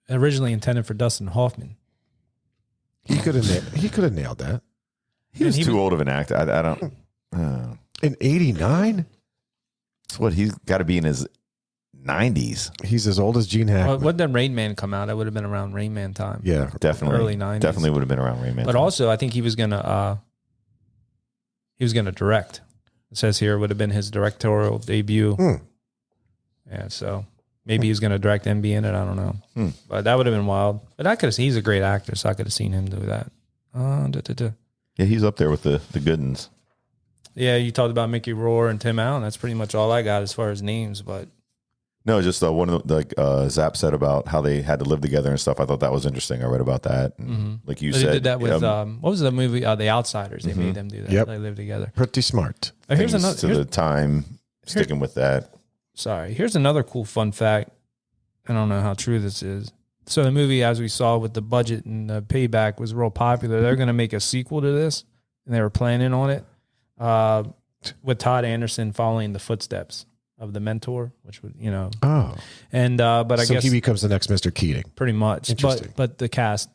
originally intended for Dustin Hoffman. He could have nailed that. He was too old of an actor. I don't. In '89, It's what he's got to be in his 90s. he's as old as Gene Hackman. When did Rain Man come out? That would have been around Rain Man time. Yeah, Definitely. Early 90s. Definitely would have been around Rain Man. But also, I think he was gonna direct. It says here it would have been his directorial debut. Yeah, so maybe he was gonna direct and be in it. I don't know, but that would have been wild. But I could have. He's a great actor, so I could have seen him do that. Yeah, he's up there with the good ones. Yeah, you talked about Mickey Rourke and Tim Allen. That's pretty much all I got as far as names. But No, just one of the, like Zap said about how they had to live together and stuff. I thought that was interesting. I read about that. And like you they said, did that with what was the movie? The Outsiders. They made them do that. Yep. They lived together. pretty smart. Here's things another. to the time, sticking with that. Here's another cool fun fact. I don't know how true this is. So the movie, as we saw with the budget and the payback, was real popular. They're going to make a sequel to this, and they were planning on it with Todd Anderson following the footsteps of the mentor, which would, Oh, and but I so guess he becomes the next Mr. Keating. pretty much. Interesting. But the cast,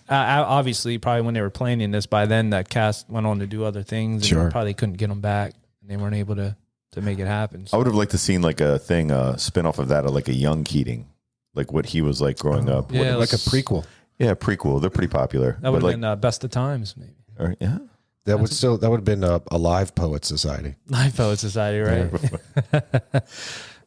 obviously, probably when they were planning this, by then that cast went on to do other things, and Sure. probably couldn't get them back, and they weren't able to make it happen. I would have liked to seen like a thing, spin off of that, like a young Keating, like what he was like growing up. Yeah, Like a prequel. Yeah, prequel. They're pretty popular. That would But have been Best of Times, maybe. yeah. That would have been a live poet society. Life Poet Society, right?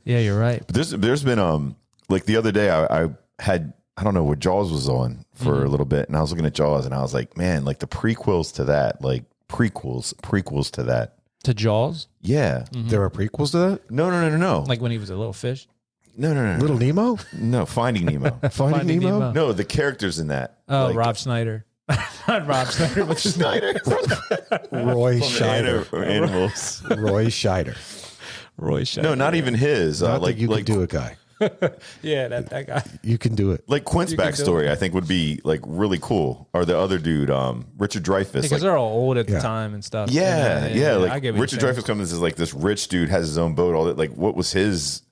Yeah, you're right. But there's been like the other day I had, I don't know, what Jaws was on for a little bit, and I was looking at Jaws and I was like, man, like the prequels to that, like prequels to that. To Jaws? Yeah. There are prequels to that. No. Like when he was a little fish? No. Little Nemo, No, Finding Nemo. Finding Nemo. No, the characters in that. Oh, like, Rob Schneider. Not Rob Schneider. What's his name? Roy Scheider. Animals. Roy Scheider. Roy Schneider. No, not even his. Not Like that you like can do it, guy. Yeah, that guy. You can do it. like Quint's You can do backstory, I think would be like really cool. Or the other dude, Richard Dreyfuss. Because Like, they're all old at the Yeah. time and stuff. yeah. I Like get what Richard you're Dreyfuss comes as like this rich dude, has his own boat. All that. Like, what was his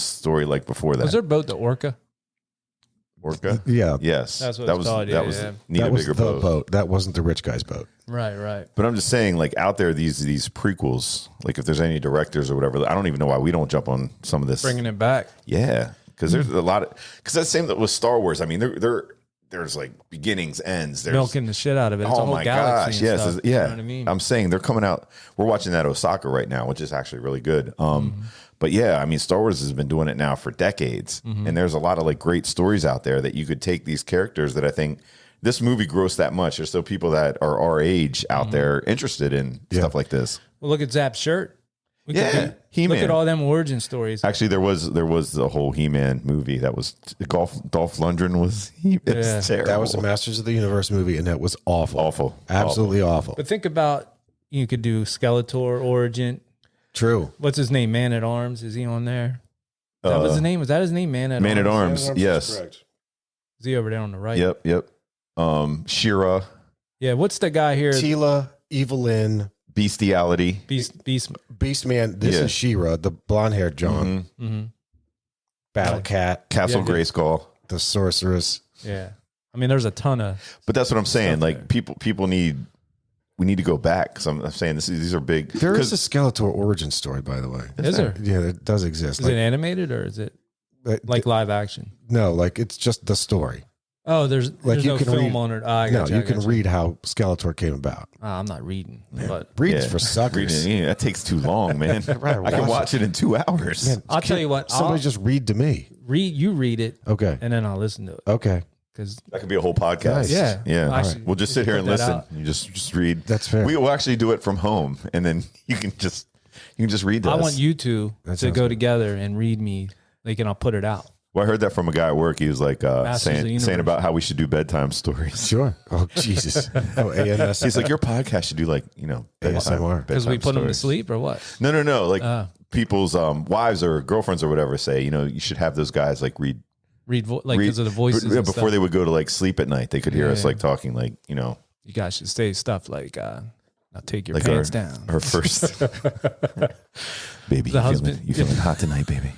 story like before that? Was their boat the Orca? Orca? Yeah, Yes, That's what that it's was called, that yeah, was yeah. need that a was bigger the boat. boat. That wasn't the rich guy's boat. Right. But I'm just saying, like out there, these prequels, like if there's any directors or whatever, I don't even know why we don't jump on some of this. Bringing it back. Yeah, because there's a lot of that's the same with Star Wars. I mean, there's like beginnings, ends. There's Milking the shit out of it. It's a oh whole my galaxy gosh, and yes, stuff. yeah. You know what I mean? I'm saying they're coming out. We're watching that Osaka right now, which is actually really good. But yeah, I mean, Star Wars has been doing it now for decades, and there's a lot of like great stories out there that you could take these characters that I think this movie grossed that much. There's still people that are our age out there interested in stuff like this. Well, look at Zap's shirt. We Yeah, could do- He-Man. Look at all them origin stories. Actually, there was the whole He-Man movie that was Dolph Lundgren was Yeah. it's terrible. That was a Masters of the Universe movie, and that was awful. Awful. Absolutely awful. But think about, you could do Skeletor, Origin. True. What's his name? Man at Arms. Is he on there? That was his name. Was that his name? Man at Man at Arms. Arms. Yes. Is he over there on the right? Yep. Shira, Yeah. What's the guy here? Tila, Evelyn, Bestiality. Beastman. This Yeah. is She-Ra, the blonde-haired John, Mm-hmm. Battle Cat, Castle Yeah, yeah. Grayskull. the sorceress. Yeah. I mean, there's a ton of. But that's what I'm saying. Stuff Like people need. We need to go back. Because I'm saying these are big. There is 'cause- a Skeletor origin story, by the way. Is there? Yeah, it does exist. Is Like, it animated or is it? Like live action. No, like it's just the story. Oh, there's you no can film read- on it. You can read how Skeletor came about. I'm not reading, but Read's Yeah. for suckers. Yeah, that takes too long, man. Right, I can watch it in 2 hours. Man, I'll tell you what. Somebody just read to me. You read it, Okay. and then I'll listen to it Okay. because That could be a whole podcast. Nice. Yeah. Yeah. Actually, We'll just we sit should here and put that listen. out. You just read. That's fair. We will actually do it from home, and then you can just read to I us. want you two That to sounds go good. together and read me, like, and I'll put it out. Well, I heard that from a guy at work. He was like Masters of the saying Universe. about how we should do bedtime stories. Sure. Oh, Jesus. Oh, AMS. He's like, your podcast should do like, bedtime, ASMR. Because we bedtime put them to stories. sleep or what? No. Like people's wives or girlfriends or whatever say, you should have those guys like read Like because of the voices. yeah, and before stuff. they would go to like sleep at night. They could hear us Yeah. like talking like, You guys should say stuff like, "Now take your like pants down." Our first baby, The you husband. feeling, you feeling hot tonight, baby?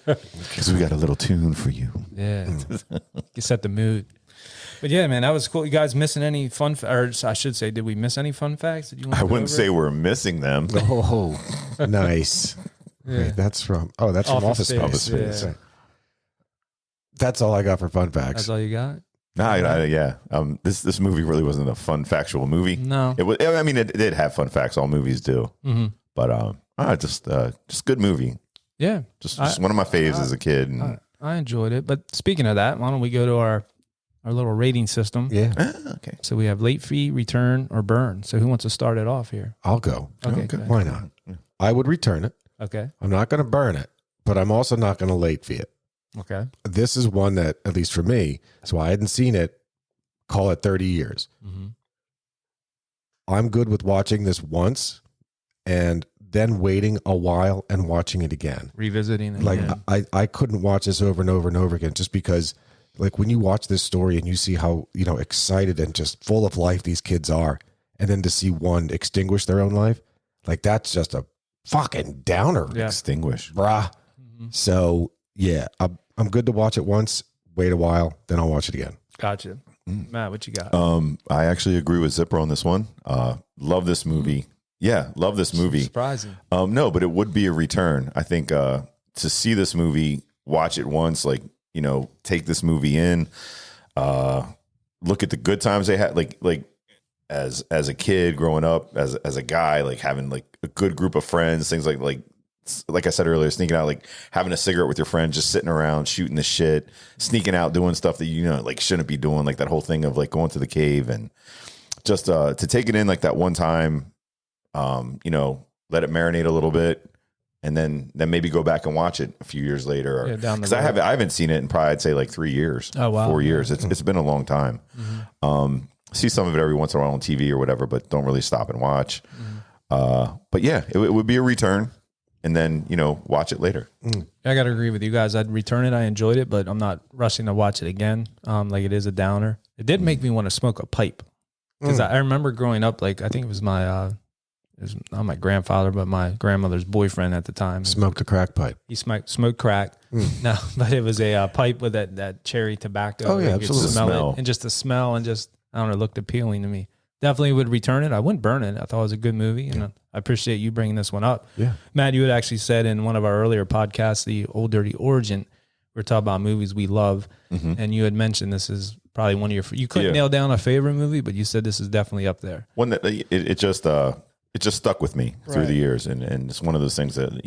Because we got a little tune for you. Yeah, you set the mood. But yeah, man, that was cool. You guys missing any fun? Or I should say, did we miss any fun facts? Did you? I wouldn't say we're missing them. Oh, nice. Wait, that's from Office Space. Office Space. Yeah. That's all I got for fun facts. That's all you got? Yeah. This movie really wasn't a fun factual movie. No. It was. I mean, it did have fun facts. All movies do. Mm-hmm. But just good movie. Yeah, Just one of my faves as a kid. And, I enjoyed it. But speaking of that, why don't we go to our little rating system? Yeah, okay. So we have late fee, return, or burn. So who wants to start it off here? I'll go. Okay. Okay. Why not? I would return it. Okay. I'm not going to burn it, but I'm also not going to late fee it. Okay. This is one that, at least for me, so I hadn't seen it, call it 30 years. Mm-hmm. I'm good with watching this once and then waiting a while and watching it again. Revisiting it. Like yeah. I couldn't watch this over and over and over again just because like when you watch this story and you see how, excited and just full of life these kids are, and then to see one extinguish their own life, like that's just a fucking downer. Yeah. Extinguish. Bruh. So yeah, I'm good to watch it once, wait a while, then I'll watch it again. Gotcha. Matt, what you got? I actually agree with Zipper on this one. Love this movie. Yeah, love this movie. Surprising. No, but it would be a return. I think to see this movie, watch it once, like, take this movie in, look at the good times they had, like as a kid growing up, as a guy, like having like a good group of friends, things like I said earlier, sneaking out, like having a cigarette with your friend, just sitting around, shooting the shit, sneaking out, doing stuff that, like shouldn't be doing, like that whole thing of like going to the cave and just to take it in like that one time, let it marinate a little bit and then maybe go back and watch it a few years later. Yeah, down the Because road. I haven't seen it in probably I'd say like 3 years. Oh, wow. 4 years. It's been a long time. See some of it every once in a while on TV or whatever, but don't really stop and watch. But yeah, it would be a return and then, watch it later. I got to agree with you guys. I'd return it. I enjoyed it, but I'm not rushing to watch it again. Like it is a downer. It did make me want to smoke a pipe because I remember growing up, like I think it was my, it was not my grandfather, but my grandmother's boyfriend at the time. Smoked a crack pipe. He smoked crack. No, but it was a pipe with that cherry tobacco. Oh, yeah, You could absolutely. Smell Smell. it, and just the smell and just, I don't know, it looked appealing to me. Definitely would return it. I wouldn't burn it. I thought it was a good movie, and I appreciate you bringing this one up. Yeah. Matt, you had actually said in one of our earlier podcasts, the Old Dirty Origin, we're talking about movies we love, and you had mentioned this is probably one of your. You couldn't nail down a favorite movie, but you said this is definitely up there. One that it just stuck with me through the years. And it's one of those things that,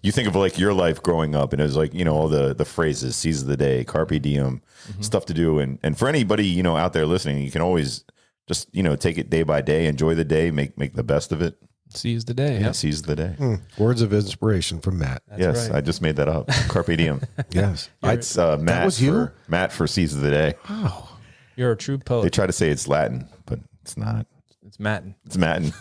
you think of like your life growing up and it was like, all the phrases, seize the day, carpe diem, stuff to do. And for anybody, out there listening, you can always just, take it day by day, enjoy the day, make the best of it. Seize the day. Yeah, seize the day. Words of inspiration from Matt. Yes, right. I just made that up. Carpe diem. Yes. It's Matt was you? Matt for seize the day. Oh. You're a true They poet. try to say it's Latin, but it's not. It's Matt. It's Matin.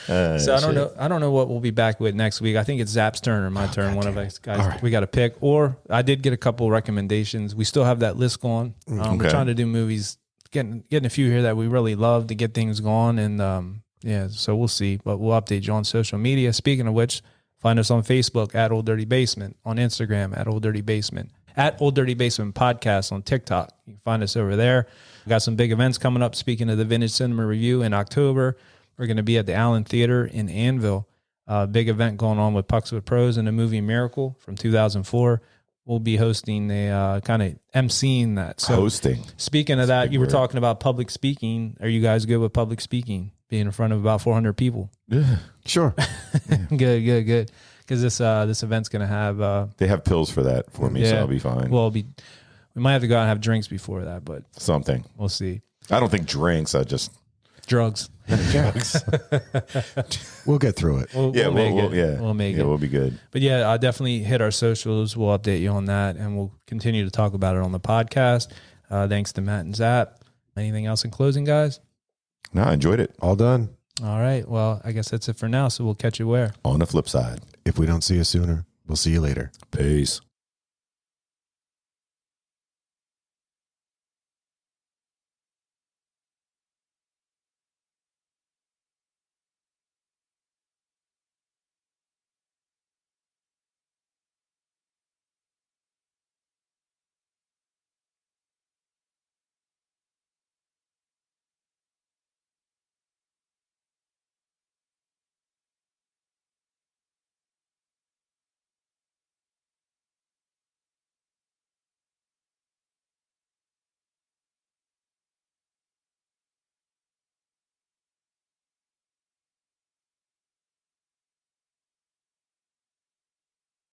So I don't know what we'll be back with next week. I think it's Zap's turn or my turn. One of us guys, we got to pick. Or I did get a couple recommendations. We still have that list going. We're Okay. trying to do movies, getting a few here that we really love to get things going. And so we'll see. But we'll update you on social media. Speaking of which, find us on Facebook at Old Dirty Basement, on Instagram at Old Dirty Basement, at Old Dirty Basement Podcast on TikTok. You can find us over there. We got some big events coming up. Speaking of the Vintage Cinema Review in October, we're going to be at the Allen Theater in Annville. Big event going on with Pucks with Pros and the movie Miracle from 2004. We'll be hosting a kind of emceeing that. So Hosting. Speaking of that, you were talking about public speaking. Are you guys good with public speaking? Being in front of about 400 people? Yeah, sure. Good. Because this event's going to have... They have pills for that for me, so I'll be fine. Well, we might have to go out and have drinks before that, but... Something. We'll see. I don't think drinks. I just... Drugs. We'll get through it. We'll make it. We'll be good. But yeah, I'll definitely hit our socials. We'll update you on that, and we'll continue to talk about it on the podcast. Thanks to Matt and Zap. Anything else in closing, guys? No, I enjoyed it. All done. All right. Well, I guess that's it for now. So we'll catch you where? On the flip side. If we don't see you sooner, we'll see you later. Peace.